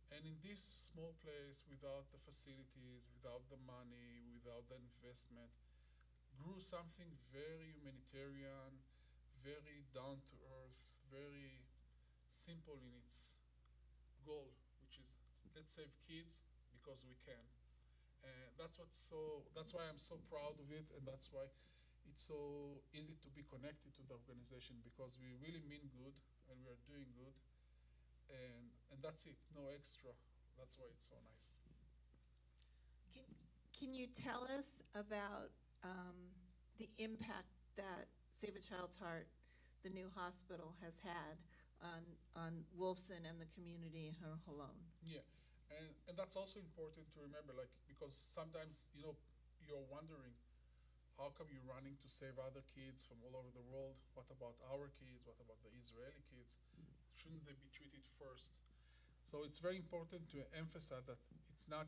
And in this small place, without the facilities, without the money, without the investment, grew something very humanitarian, very down to earth, very simple in its goal, which is let's save kids because we can. And that's why I'm so proud of it, and that's why it's so easy to be connected to the organization, because we really mean good and we are doing good, and that's it, no extra. That's why it's so nice. Can you tell us about the impact that Save a Child's Heart, the new hospital, has had on Wolfson and the community in Holon? Yeah, and that's also important to remember, like, because sometimes you're wondering, how come you're running to save other kids from all over the world? What about our kids? What about the Israeli kids? Shouldn't they be treated first? So it's very important to emphasize that it's not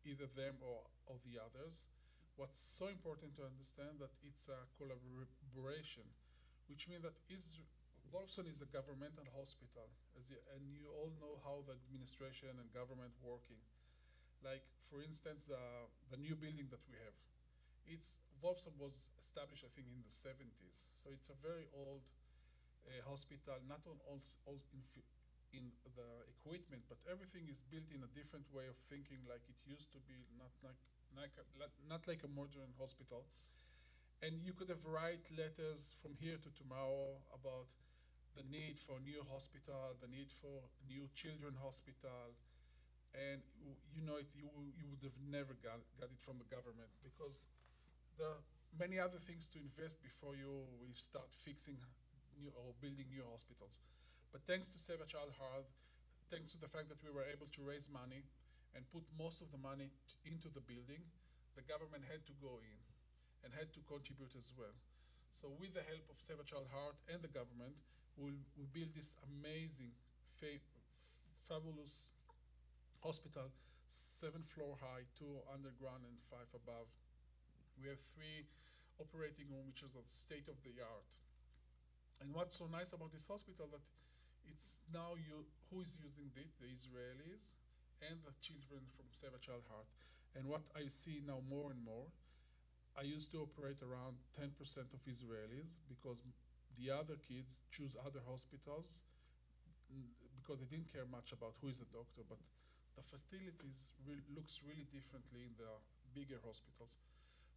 either them or the others. What's so important to understand that it's a collaboration, which means that Wolfson is a governmental hospital, and you all know how the administration and government working. Like, for instance, the new building that we have. Wolfson was established, I think, in the 70s. So it's a very old hospital, not in the equipment, but everything is built in a different way of thinking, like it used to be, not like a modern hospital. And you could have write letters from here to tomorrow about the need for a new hospital, the need for a new children hospital, and you would have never got it from the government, because there are many other things to invest before we start fixing or building new hospitals. But thanks to Save a Child Heart, thanks to the fact that we were able to raise money and put most of the money into the building, the government had to go in and had to contribute as well. So with the help of Save a Child Heart and the government, we built this amazing, fabulous hospital, 7-floor high, 2 underground and 5 above. We have 3 operating rooms, which is a state of the art. And what's so nice about this hospital that it's now who is using it, the Israelis and the children from Save a Child Heart. And what I see now more and more, I used to operate around 10% of Israelis, because the other kids choose other hospitals because they didn't care much about who is the doctor, but the facilities looks really differently in the bigger hospitals.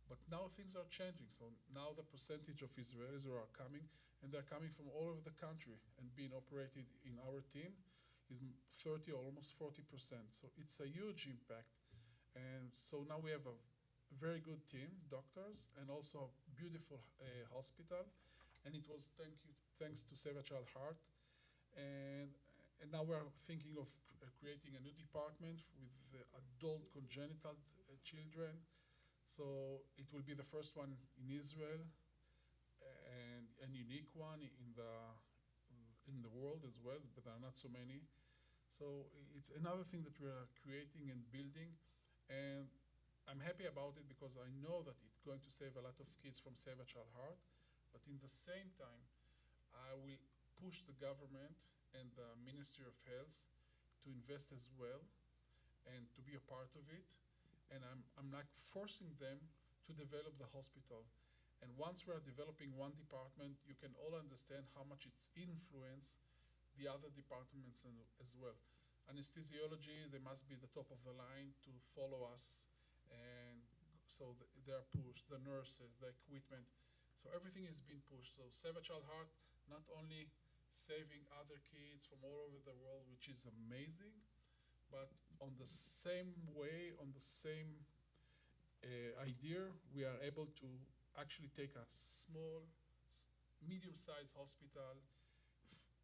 But now things are changing. So now the percentage of Israelis who are coming, and they're coming from all over the country and being operated in our team, is 30 or almost 40%. So it's a huge impact. And so now we have a very good team, doctors, and also a beautiful hospital. And it was thanks to Save a Child Heart. And now we're thinking of creating a new department with the adult congenital children. So it will be the first one in Israel. and unique one in the world as well, but there are not so many. So it's another thing that we are creating and building, and I'm happy about it because I know that it's going to save a lot of kids from Save a Child Heart, but in the same time, I will push the government and the Ministry of Health to invest as well and to be a part of it. And I'm like forcing them to develop the hospital. And once we are developing one department, you can all understand how much it's influenced the other departments as well. Anesthesiology, they must be the top of the line to follow us. And so they are pushed, the nurses, the equipment. So everything is being pushed. So Save a Child Heart, not only saving other kids from all over the world, which is amazing, but on the same way, on the same idea, we are able to actually take a small, medium-sized hospital,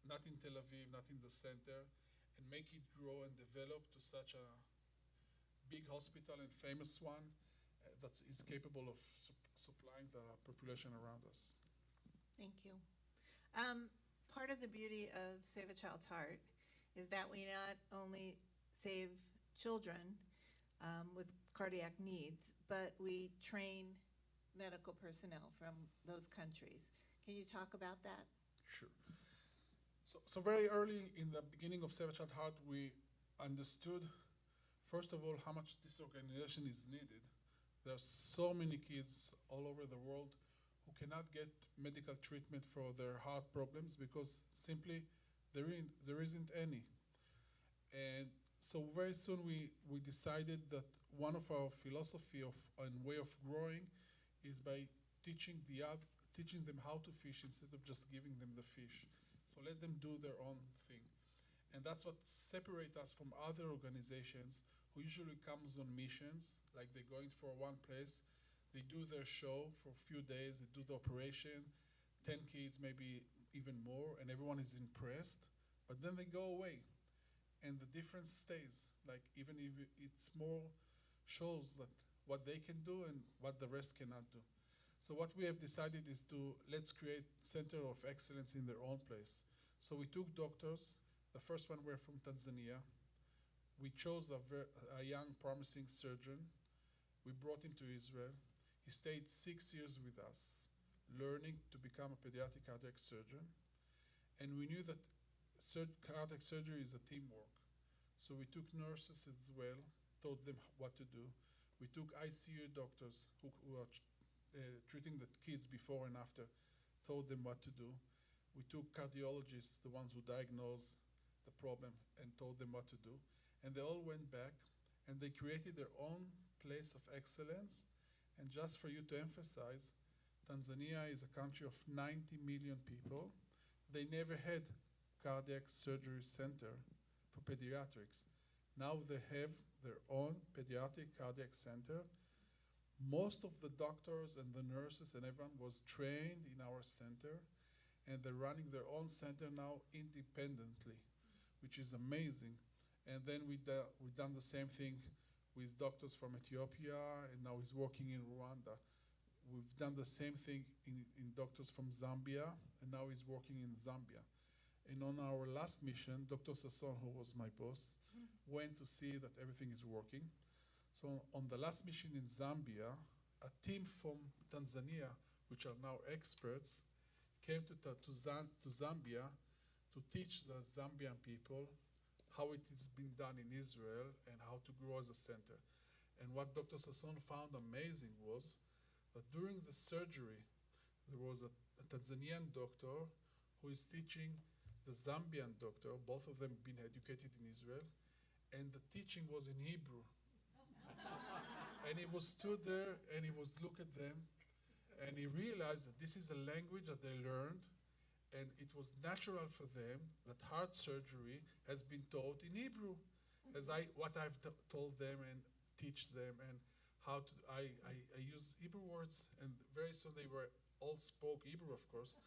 not in Tel Aviv, not in the center, and make it grow and develop to such a big hospital and famous one that is capable of supplying the population around us. Thank you. Part of the beauty of Save a Child's Heart is that we not only save children with cardiac needs, but we train medical personnel from those countries. Can you talk about that? Sure. So very early in the beginning of Save a Child Heart, we understood, first of all, how much this organization is needed. There are so many kids all over the world who cannot get medical treatment for their heart problems because simply there isn't any. And so very soon we decided that one of our philosophy and way of growing is by teaching them how to fish instead of just giving them the fish. So let them do their own thing. And that's what separates us from other organizations who usually comes on missions, like they're going for one place, they do their show for a few days, they do the operation, 10 kids, maybe even more, and everyone is impressed, but then they go away. And the difference stays, like even if it's more shows that what they can do and what the rest cannot do. So what we have decided is to let's create center of excellence in their own place. So we took doctors. The first one were from Tanzania. We chose a young, promising surgeon. We brought him to Israel. He stayed 6 years with us, learning to become a pediatric cardiac surgeon. And we knew that cardiac surgery is a teamwork. So we took nurses as well, taught them what to do. We took ICU doctors who are treating the kids before and after, told them what to do. We took cardiologists, the ones who diagnosed the problem, and told them what to do. And they all went back, and they created their own place of excellence. And just for you to emphasize, Tanzania is a country of 90 million people. They never had cardiac surgery center for pediatrics. Now they have their own pediatric cardiac center. Most of the doctors and the nurses and everyone was trained in our center, and they're running their own center now independently, which is amazing. And then we've done the same thing with doctors from Ethiopia, and now he's working in Rwanda. We've done the same thing in doctors from Zambia, and now he's working in Zambia. And on our last mission, Dr. Sasson, who was my boss, went to see that everything is working. So on the last mission in Zambia, a team from Tanzania, which are now experts, came to Zambia to teach the Zambian people how it is being done in Israel and how to grow as a center. And what Dr. Sasson found amazing was that during the surgery, there was a Tanzanian doctor who is teaching the Zambian doctor, both of them been educated in Israel, and the teaching was in Hebrew. And he was stood there and he would look at them and he realized that this is the language that they learned, and it was natural for them that heart surgery has been taught in Hebrew, as what I've told them and teach them, and how to I use Hebrew words, and very soon they were all spoke Hebrew, of course.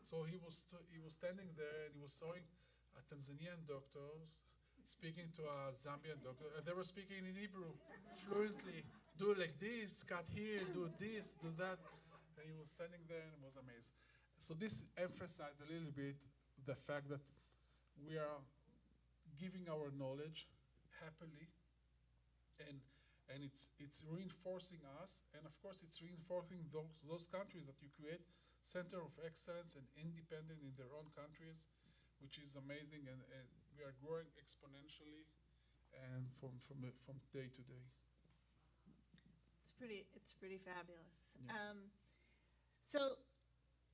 So he was standing there and he was showing a Tanzanian doctors speaking to a Zambian doctor, and they were speaking in Hebrew fluently. Do like this, cut here, do this, do that. And he was standing there and was amazed. So this emphasized a little bit the fact that we are giving our knowledge happily, and it's reinforcing us, and of course it's reinforcing those countries that you create center of excellence and independent in their own countries, which is amazing, and we are growing exponentially and from day to day. It's pretty fabulous. Yeah. So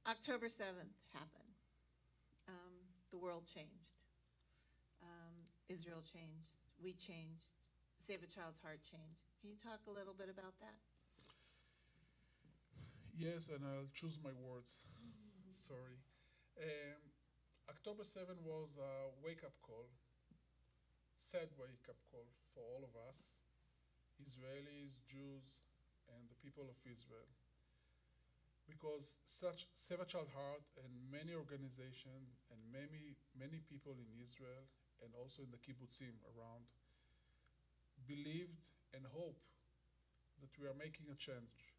October 7th happened. The world changed. Israel changed. We changed. Save a Child's Heart changed. Can you talk a little bit about that? Yes, and I'll choose my words. Sorry. October 7 was a wake-up call, sad wake-up call for all of us, Israelis, Jews, and the people of Israel. Because such Save a Child Heart and many organizations and many people in Israel and also in the kibbutzim around believed and hoped that we are making a change.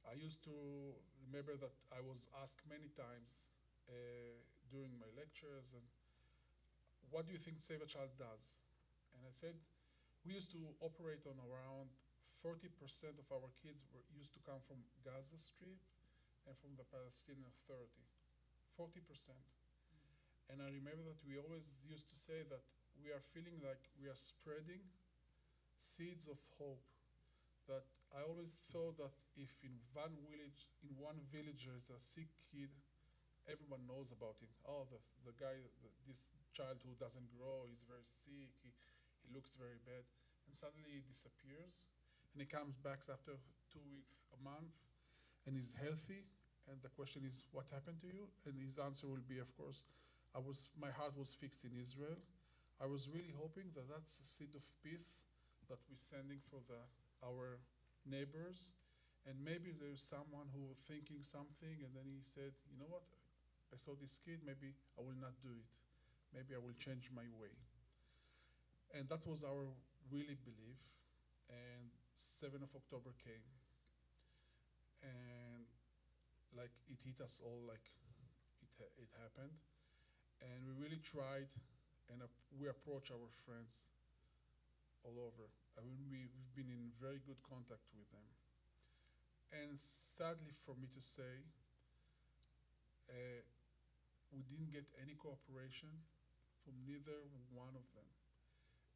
I used to remember that I was asked many times during my lectures, and what do you think Save a Child does? And I said, we used to operate on around 40% of our kids used to come from Gaza Strip and from the Palestinian Authority, 40%. And I remember that we always used to say that we are feeling like we are spreading seeds of hope. That I always thought that if in one village there is a sick kid, everyone knows about him. Oh, the guy, this child who doesn't grow, he's very sick, he looks very bad. And suddenly he disappears, and he comes back after 2 weeks, a month, and he's healthy. And the question is, what happened to you? And his answer will be, of course, my heart was fixed in Israel. I was really hoping that that's a seed of peace that we're sending for our neighbors. And maybe there's someone who was thinking something, and then he said, you know what, I saw this kid, maybe I will not do it. Maybe I will change my way. And that was our really belief. And 7th of October came. And like it hit us all, like it happened. And we really tried, and we approached our friends all over. I mean, we've been in very good contact with them. And sadly for me to say, we didn't get any cooperation from neither one of them.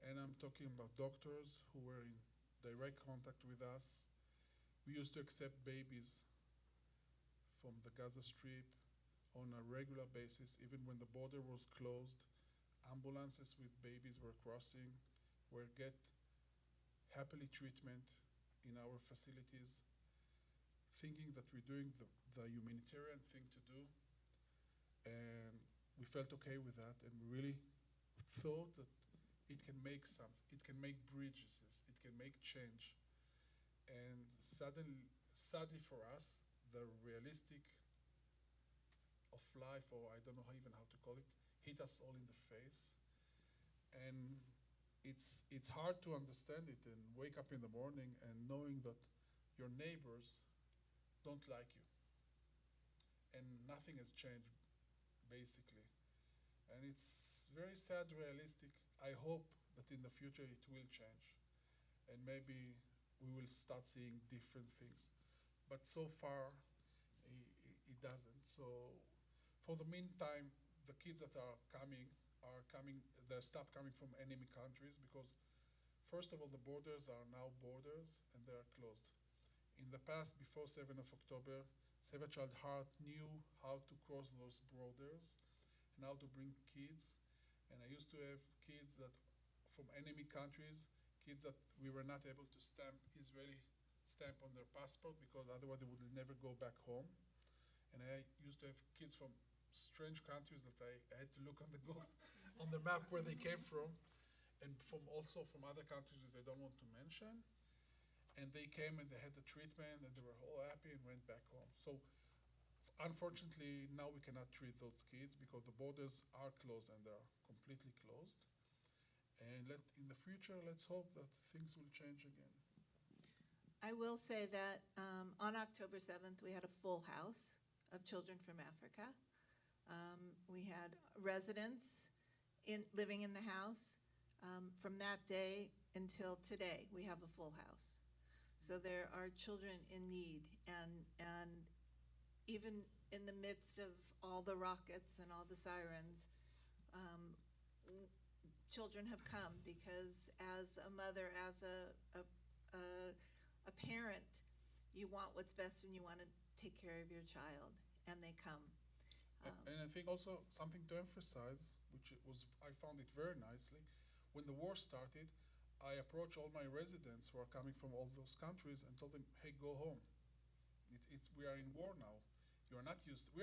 And I'm talking about doctors who were in direct contact with us. We used to accept babies from the Gaza Strip on a regular basis, even when the border was closed. Ambulances with babies were crossing, were get happily treatment in our facilities, thinking that we're doing the humanitarian thing to do. And we felt okay with that, and we really thought that it can make bridges, it can make change. And sadly for us, the realistic of life, or I don't know even how to call it, hit us all in the face. And it's hard to understand it and wake up in the morning and knowing that your neighbors don't like you. And nothing has changed, basically. And it's very sad, realistic. I hope that in the future it will change. And maybe we will start seeing different things. But so far, it doesn't. So for the meantime, the kids that are coming, they stop coming from enemy countries, because first of all, the borders are now borders and they are closed. In the past, before 7th of October, Save a Child Heart knew how to cross those borders and how to bring kids. And I used to have kids that from enemy countries, kids that we were not able to stamp Israeli stamp on their passport, because otherwise they would never go back home. And I used to have kids from strange countries that I had to look on the map where they came from, and also from other countries that they don't want to mention. And they came and they had the treatment and they were all happy and went back home. So unfortunately, now we cannot treat those kids because the borders are closed, and they're completely closed. And in the future, let's hope that things will change again. I will say that on October 7th, we had a full house. of children from Africa. We had residents living in the house. From that day until today, we have a full house. So there are children in need, and even in the midst of all the rockets and all the sirens, children have come because as a mother, as a parent, you want what's best and you want to take care of your child, and they come. And I think also something to emphasize, which I found it very nicely, when the war started, I approached all my residents who are coming from all those countries and told them, hey, go home. We are in war now. We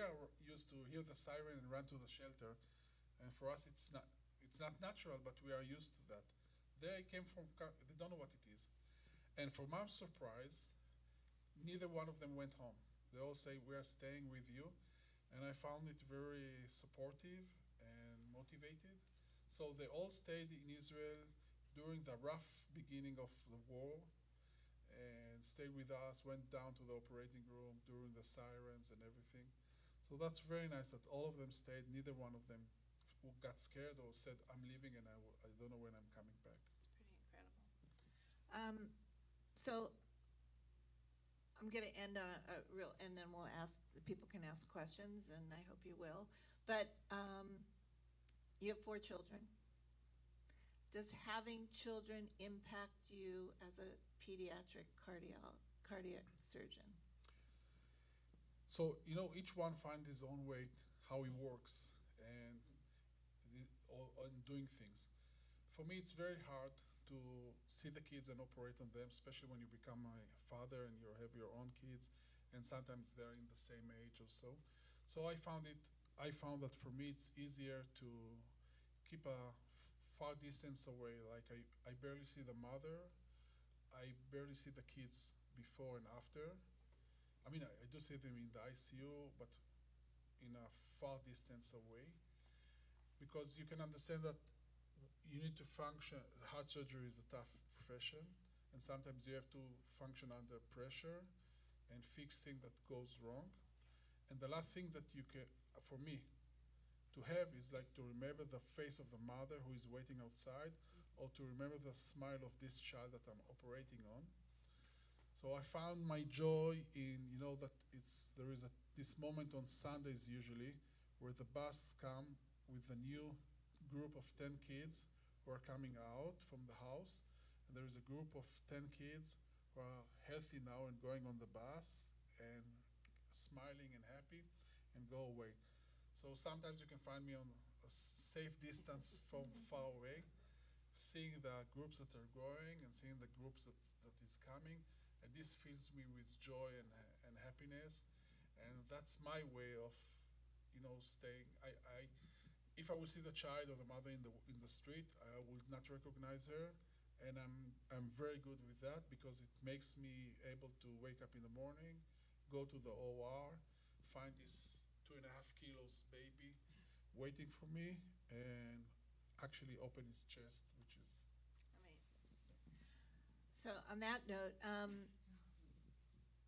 are used to hear the siren and run to the shelter. And for us, it's not natural, but we are used to that. They came from, they don't know what it is. And for my surprise, neither one of them went home. They all say, we are staying with you. And I found it very supportive and motivated. So they all stayed in Israel during the rough beginning of the war and stayed with us, went down to the operating room during the sirens and everything. So that's very nice that all of them stayed. Neither one of them got scared or said, I'm leaving and I don't know when I'm coming back. It's pretty incredible. So I'm going to end on and then we'll people can ask questions, and I hope you will. But you have 4 children. Does having children impact you as a pediatric cardiac surgeon? So, each one finds his own way, how he works, and on doing things. For me, it's very hard to see the kids and operate on them, especially when you become a father and you have your own kids, and sometimes they're in the same age or so. So I found that for me it's easier to keep a far distance away. Like I barely see the mother, I barely see the kids before and after. I mean, I do see them in the ICU, but in a far distance away, because you can understand that you need to function. Heart surgery is a tough profession, and sometimes you have to function under pressure and fix things that goes wrong. And the last thing that you can, for me, to have is like to remember the face of the mother who is waiting outside, or to remember the smile of this child that I'm operating on. So I found my joy in, that there is this moment on Sundays usually where the bus come with a new group of 10 kids who are coming out from the house, and there is a group of 10 kids who are healthy now and going on the bus and smiling and happy and go away. So sometimes you can find me on a safe distance from far away, seeing the groups that are going and seeing the groups that is coming, and this fills me with joy and happiness, and that's my way of staying. If I would see the child or the mother in the street, I would not recognize her, and I'm very good with that because it makes me able to wake up in the morning, go to the OR, find this 2.5 kilos baby waiting for me, and actually open his chest, which is Amazing. So on that note,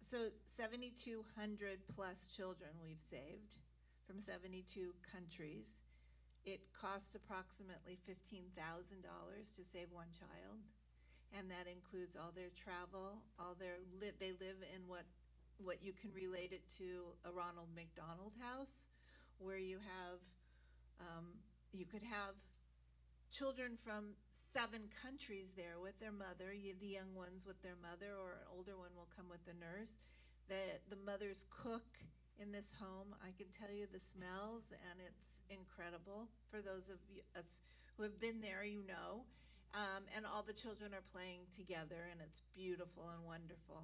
so 7,200 plus children we've saved from 72 countries. It costs approximately $15,000 to save one child, and that includes all their travel, they live in what you can relate it to a Ronald McDonald house, where you have you could have children from 7 countries there with their mother. The young ones with their mother, or an older one will come with the nurse. The mothers cook in this home. I can tell you the smells, and it's incredible. For those of us who have been there, and all the children are playing together, and it's beautiful and wonderful.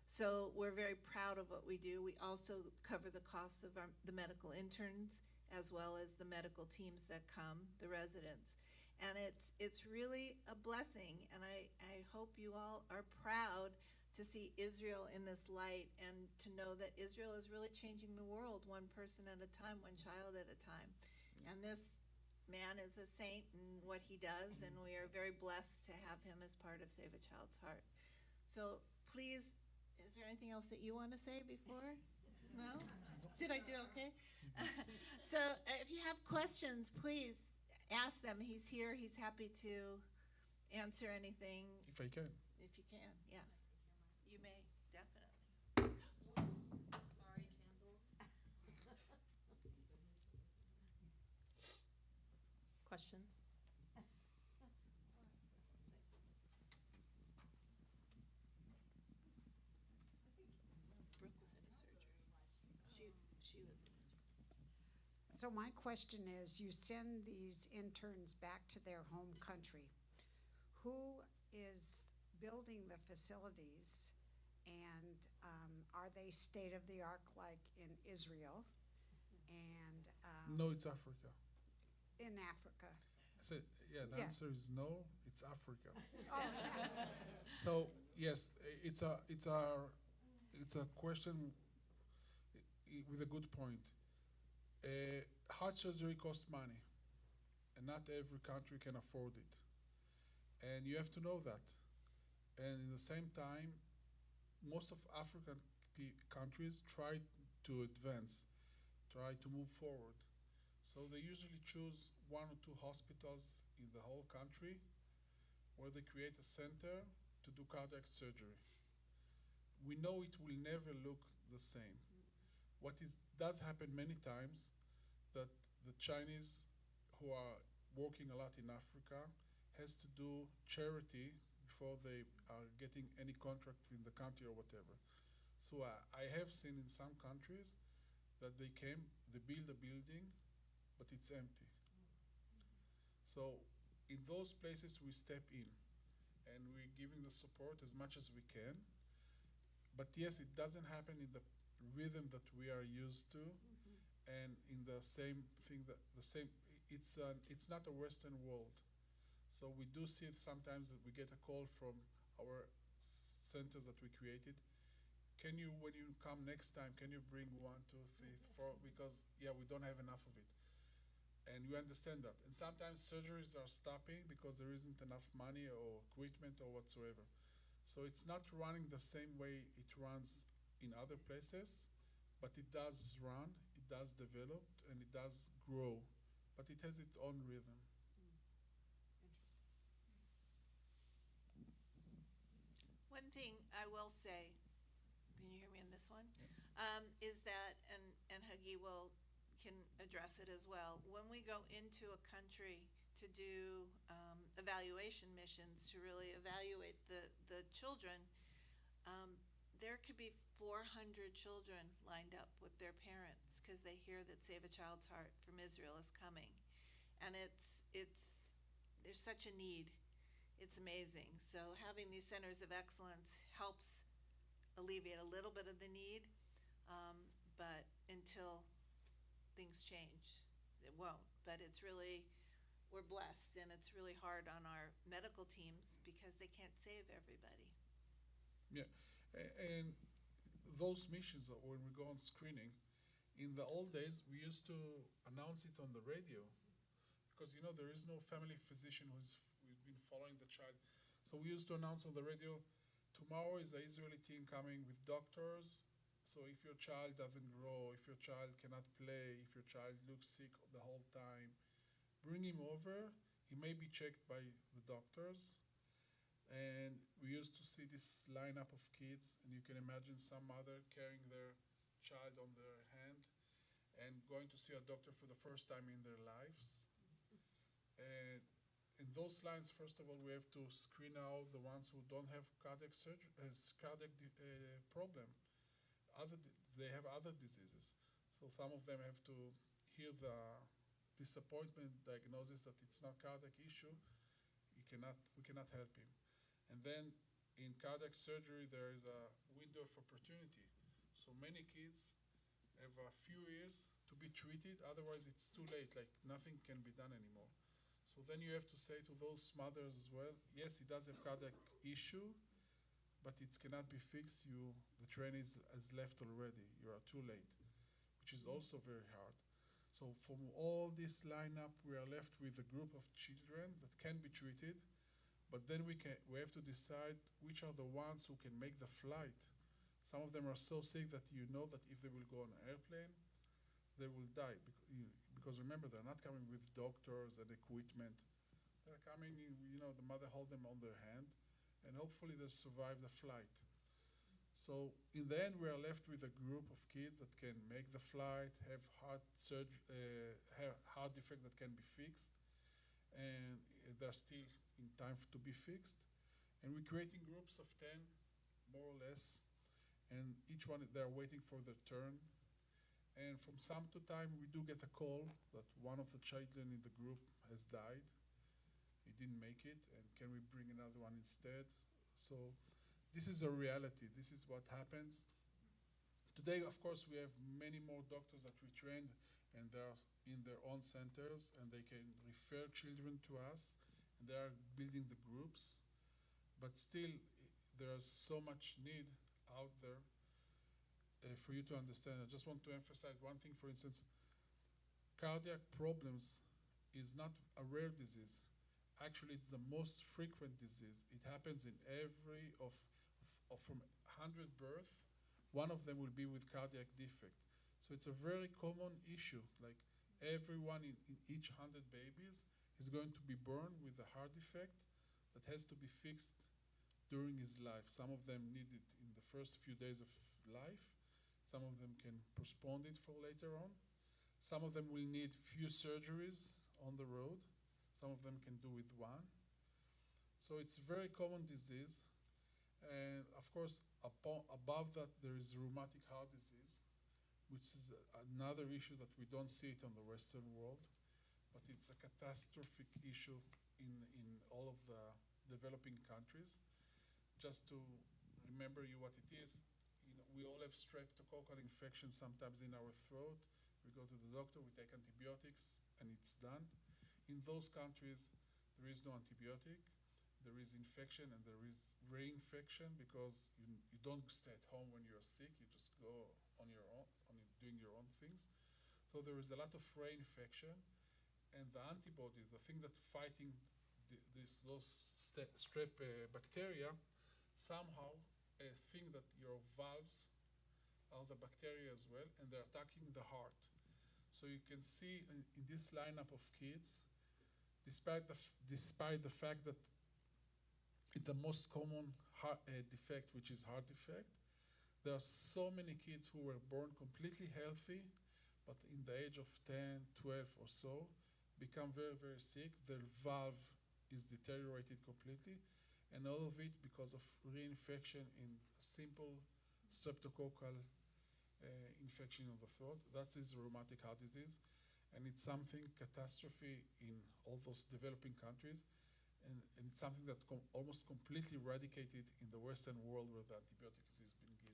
So we're very proud of what we do. We also cover the costs of the medical interns, as well as the medical teams that come, the residents. And it's really a blessing, and I hope you all are proud to see Israel in this light, and to know that Israel is really changing the world, one person at a time, one child at a time. And this man is a saint in what he does, and we are very blessed to have him as part of Save a Child's Heart. So please, is there anything else that you want to say before? No? Did I do okay? So if you have questions, please ask them. He's here. He's happy to answer anything If I can. if you can. Yes, you may, definitely. Sorry, Campbell. Questions? Brooke was in a surgery. She was in a surgery. So my question is, you send these interns back to their home country. Who is building the facilities, and are they state-of-the-art like in Israel and No, it's Africa. in Africa? I said, yeah, the Yeah. answer is no, it's Africa. Oh, So yes, it's a question with a good point. Heart surgery costs money, and not every country can afford it, and you have to know that. And in the same time, most of African countries try to advance, try to move forward. So they usually choose one or two hospitals in the whole country where they create a center to do cardiac surgery. We know it will never look the same. What does happen many times that the Chinese who are working a lot in Africa has to do charity before they are getting any contracts in the country or whatever. So I have seen in some countries that they build a building, but it's empty. So in those places we step in and we're giving the support as much as we can. But yes, it doesn't happen in the rhythm that we are used to, and in the same thing it's not a Western world. So we do see it sometimes that we get a call from our centers that we created. Can you, when you come next time, can you bring 1, 2, 3, 4? Because we don't have enough of it. And we understand that. And sometimes surgeries are stopping because there isn't enough money or equipment or whatsoever. So it's not running the same way it runs in other places, but it does run, it does develop, and it does grow. But it has its own rhythm. One thing I will say, can you hear me on this one? Is that, and Hagi can address it as well, when we go into a country to do evaluation missions to really evaluate the children, there could be 400 children lined up with their parents because they hear that Save a Child's Heart from Israel is coming. And there's such a need. It's amazing. So having these centers of excellence helps alleviate a little bit of the need, but until things change, it won't. But it's really, we're blessed, and it's really hard on our medical teams because they can't save everybody. Yeah, and those missions, when we go on screening, in the old days, we used to announce it on the radio because, there is no family physician who's been following the child. So we used to announce on the radio, tomorrow is the Israeli team coming with doctors. So if your child doesn't grow, if your child cannot play, if your child looks sick the whole time, bring him over. He may be checked by the doctors. And we used to see this lineup of kids, and you can imagine some mother carrying their child on their hand and going to see a doctor for the first time in their lives. And in those lines, first of all, we have to screen out the ones who don't have cardiac problem. They have other diseases. So some of them have to hear the disappointment diagnosis that it's not cardiac issue. We cannot help him. And then in cardiac surgery, there is a window of opportunity. So many kids have a few years to be treated, otherwise it's too late, like nothing can be done anymore. So then you have to say to those mothers as well, yes, he does have cardiac issue, but it cannot be fixed. The train has left already. You are too late, which is also very hard. So from all this lineup, we are left with a group of children that can be treated, but then we have to decide which are the ones who can make the flight. Some of them are so sick that you know that if they will go on an airplane, they will die. Because remember, they're not coming with doctors and equipment. They're coming, the mother hold them on their hand, and hopefully they survive the flight. So in the end, we are left with a group of kids that can make the flight, have heart defect that can be fixed, and they're still in time to be fixed. And we're creating groups of 10, more or less, and each one, they're waiting for their turn. And from time to time, we do get a call that one of the children in the group has died. He didn't make it, and can we bring another one instead? So this is a reality. This is what happens. Today, of course, we have many more doctors that we trained, and they're in their own centers, and they can refer children to us, and they are building the groups. But still, there's so much need out there for you to understand. I just want to emphasize one thing. For instance, cardiac problems is not a rare disease. Actually, it's the most frequent disease. It happens in from 100 births, one of them will be with cardiac defect. So it's a very common issue. Like everyone in each 100 babies is going to be born with a heart defect that has to be fixed during his life. Some of them need it in the first few days of life. Some of them can postpone it for later on. Some of them will need few surgeries on the road. Some of them can do with one. So it's a very common disease. And of course, above that, there is rheumatic heart disease, which is another issue that we don't see it on the Western world, but it's a catastrophic issue in all of the developing countries. Just to remember you what it is, we all have streptococcal infection sometimes in our throat. We go to the doctor, we take antibiotics, and it's done. In those countries, there is no antibiotic. There is infection and there is reinfection because you don't stay at home when you're sick. You just go on your own, doing your own things. So there is a lot of reinfection, and the antibodies, the thing that fighting those strep bacteria, somehow think that your valves are the bacteria as well, and they're attacking the heart. So you can see in this lineup of kids, despite the fact that it's the most common heart defect, which is heart defect, there are so many kids who were born completely healthy, but in the age of 10, 12 or so, become very, very sick. Their valve is deteriorated completely, and all of it because of reinfection in simple streptococcal infection of the throat. That is rheumatic heart disease, and it's something catastrophe in all those developing countries, and it's something that almost completely eradicated in the Western world where the antibiotics is being given.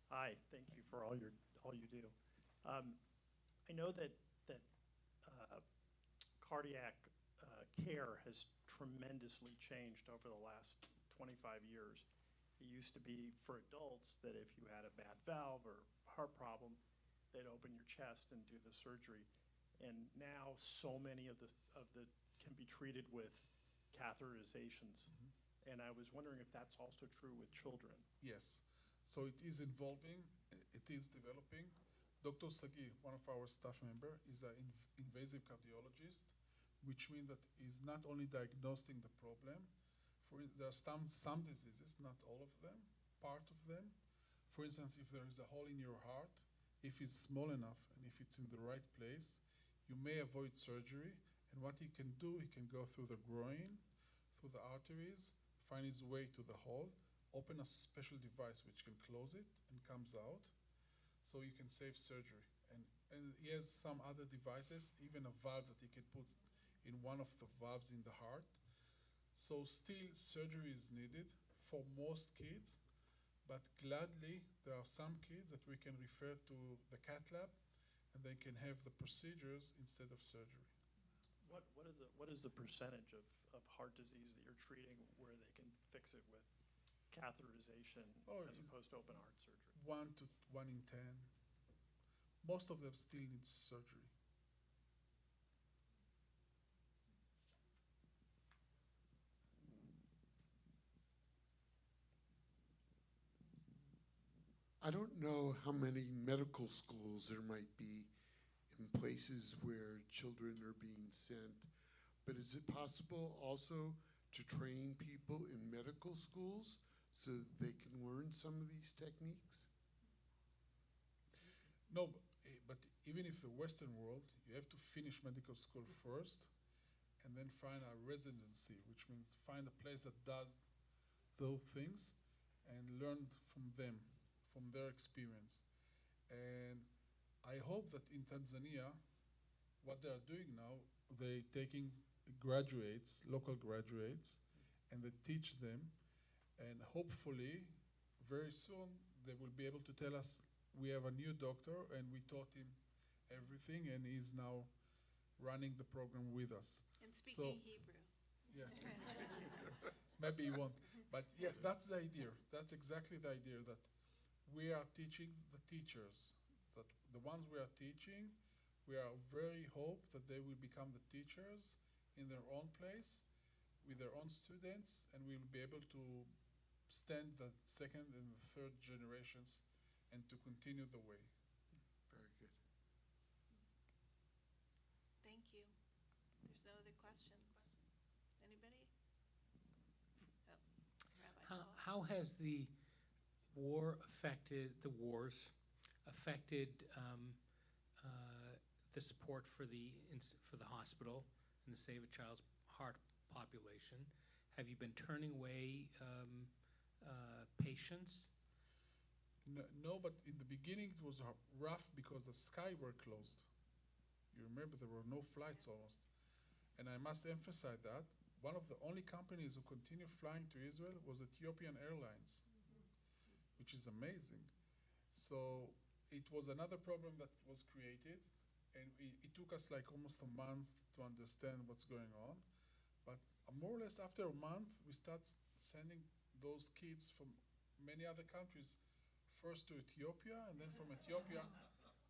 Hi, thank you for all you do. I know that cardiac care has tremendously changed over the last 25 years. It used to be for adults that if you had a bad valve or heart problem, they'd open your chest and do the surgery. And now so many of the can be treated with catheterizations. And I was wondering if that's also true with children. Yes. So it is evolving, it is developing. Dr. Hagi, one of our staff member, is an invasive cardiologist, which means that he's not only diagnosing the problem. There are some diseases, not all of them, part of them. For instance, if there is a hole in your heart, if it's small enough and if it's in the right place, you may avoid surgery. And what he can do, he can go through the groin, through the arteries, find his way to the hole, open a special device which can close it and comes out, so you can save surgery. And he has some other devices, even a valve that he can put in one of the valves in the heart. So still surgery is needed for most kids, but gladly there are some kids that we can refer to the cath lab and they can have the procedures instead of surgery. What is the percentage of heart disease that you're treating where they can fix it with catheterization as opposed to open heart surgery? 1 in 10. Most of them still need surgery. I don't know how many medical schools there might be in places where children are being sent, but is it possible also to train people in medical schools so that they can learn some of these techniques? No, but even if the Western world, you have to finish medical school first and then find a residency, which means find a place that does those things and learn from them, from their experience. And I hope that in Tanzania, what they are doing now, they're taking graduates, local graduates, and they teach them, and hopefully, very soon, they will be able to tell us, we have a new doctor, and we taught him everything, and he's now running the program with us. And speaking Hebrew. Yeah. Maybe he won't. But yeah, that's the idea. That's exactly the idea, that we are teaching the teachers, that the ones we are teaching, we are very hope that they will become the teachers in their own place with their own students, and we will be able to stand the second and the third generations and to continue the way. Very good. Thank you. There's no other questions. Anybody? Oh, Rabbi Paul. How has the wars affected the support for the hospital and the Save a Child's Heart population? Have you been turning away patients? No, but in the beginning it was rough because the sky were closed. You remember there were no flights almost. And I must emphasize that one of the only companies who continue flying to Israel was Ethiopian Airlines, which is amazing. So it was another problem that was created, and it took us like almost a month to understand what's going on. But more or less after a month, we start sending those kids from many other countries, first to Ethiopia, and then from Ethiopia,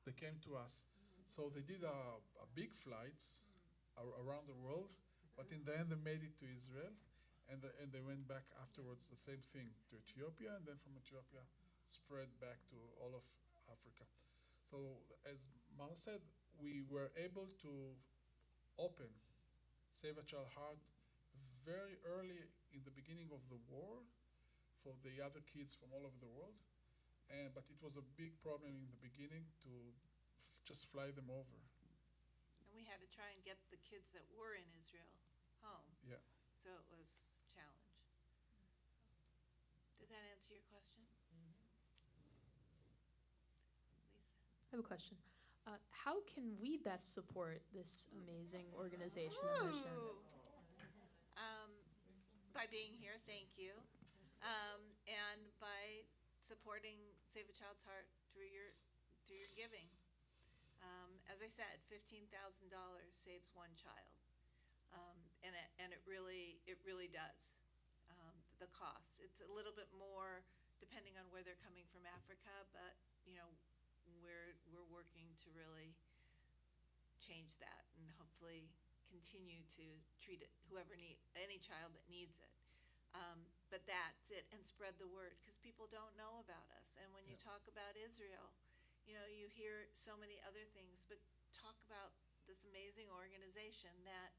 they came to us. So they did a big flights around the world, but in the end they made it to Israel, and they went back afterwards, the same thing, to Ethiopia, and then from Ethiopia spread back to all of Africa. So as Mal said, we were able to open Save a Child Heart very early in the beginning of the war for the other kids from all over the world, but it was a big problem in the beginning to just fly them over. And we had to try and get the kids that were in Israel home. Yeah. So it was a challenge. Did that answer your question? Lisa? I have a question. How can we best support this amazing organization and mission? Ooh. By being here, thank you. And by supporting Save a Child's Heart through your giving. As I said, $15,000 saves one child. And it really does. The cost. It's a little bit more depending on where they're coming from Africa, but we're working to really change that and hopefully continue to treat it any child that needs it. But that's it, and spread the word, because people don't know about us. And when you talk about Israel, you hear so many other things, but talk about this amazing organization that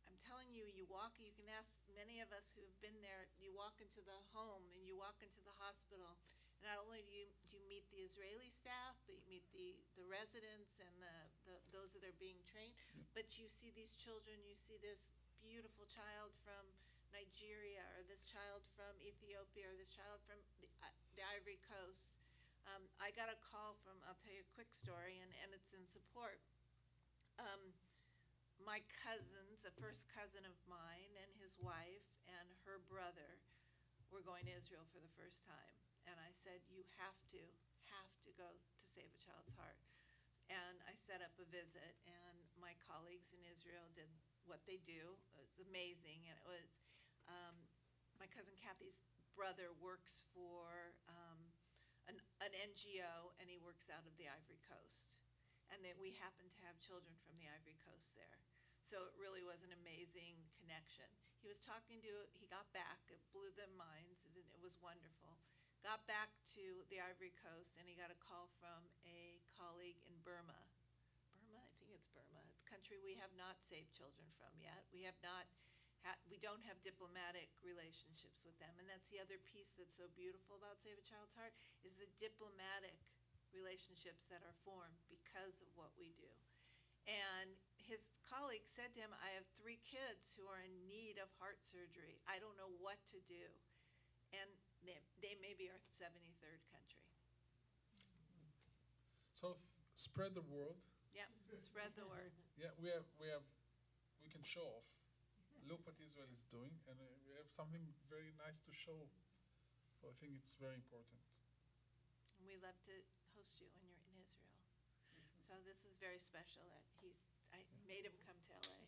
I'm telling you, you can ask many of us who have been there, you walk into the home and you walk into the hospital, and not only do you meet the Israeli staff, but you meet the residents and those that are being trained, but you see these children, you see this beautiful child from Nigeria, or this child from Ethiopia, or this child from the Ivory Coast. I got a call I'll tell you a quick story, and it's in support. My cousins, a first cousin of mine, and his wife and her brother were going to Israel for the first time. And I said, you have to go to Save a Child's Heart. And I set up a visit, and my colleagues in Israel did what they do. It was amazing, and it was, my cousin Kathy's brother works for an NGO, and he works out of the Ivory Coast. And that we happen to have children from the Ivory Coast there. So it really was an amazing connection. He got back, it blew their minds, and it was wonderful. got back to the Ivory Coast, and he got a call from a colleague in Burma. I think it's Burma. It's a country we have not saved children from yet. We don't have diplomatic relationships with them, and that's the other piece that's so beautiful about Save a Child's Heart, is the diplomatic relationships that are formed because of what we do. And his colleague said to him, I have 3 kids who are in need of heart surgery. I don't know what to do. And they may be our 73rd country. So spread the word. Yep, spread the word. Yeah, we can show off. Look what Israel is doing, and we have something very nice to show. So I think it's very important. And we love to host you when you're in Israel. So this is very special that I made him come to LA.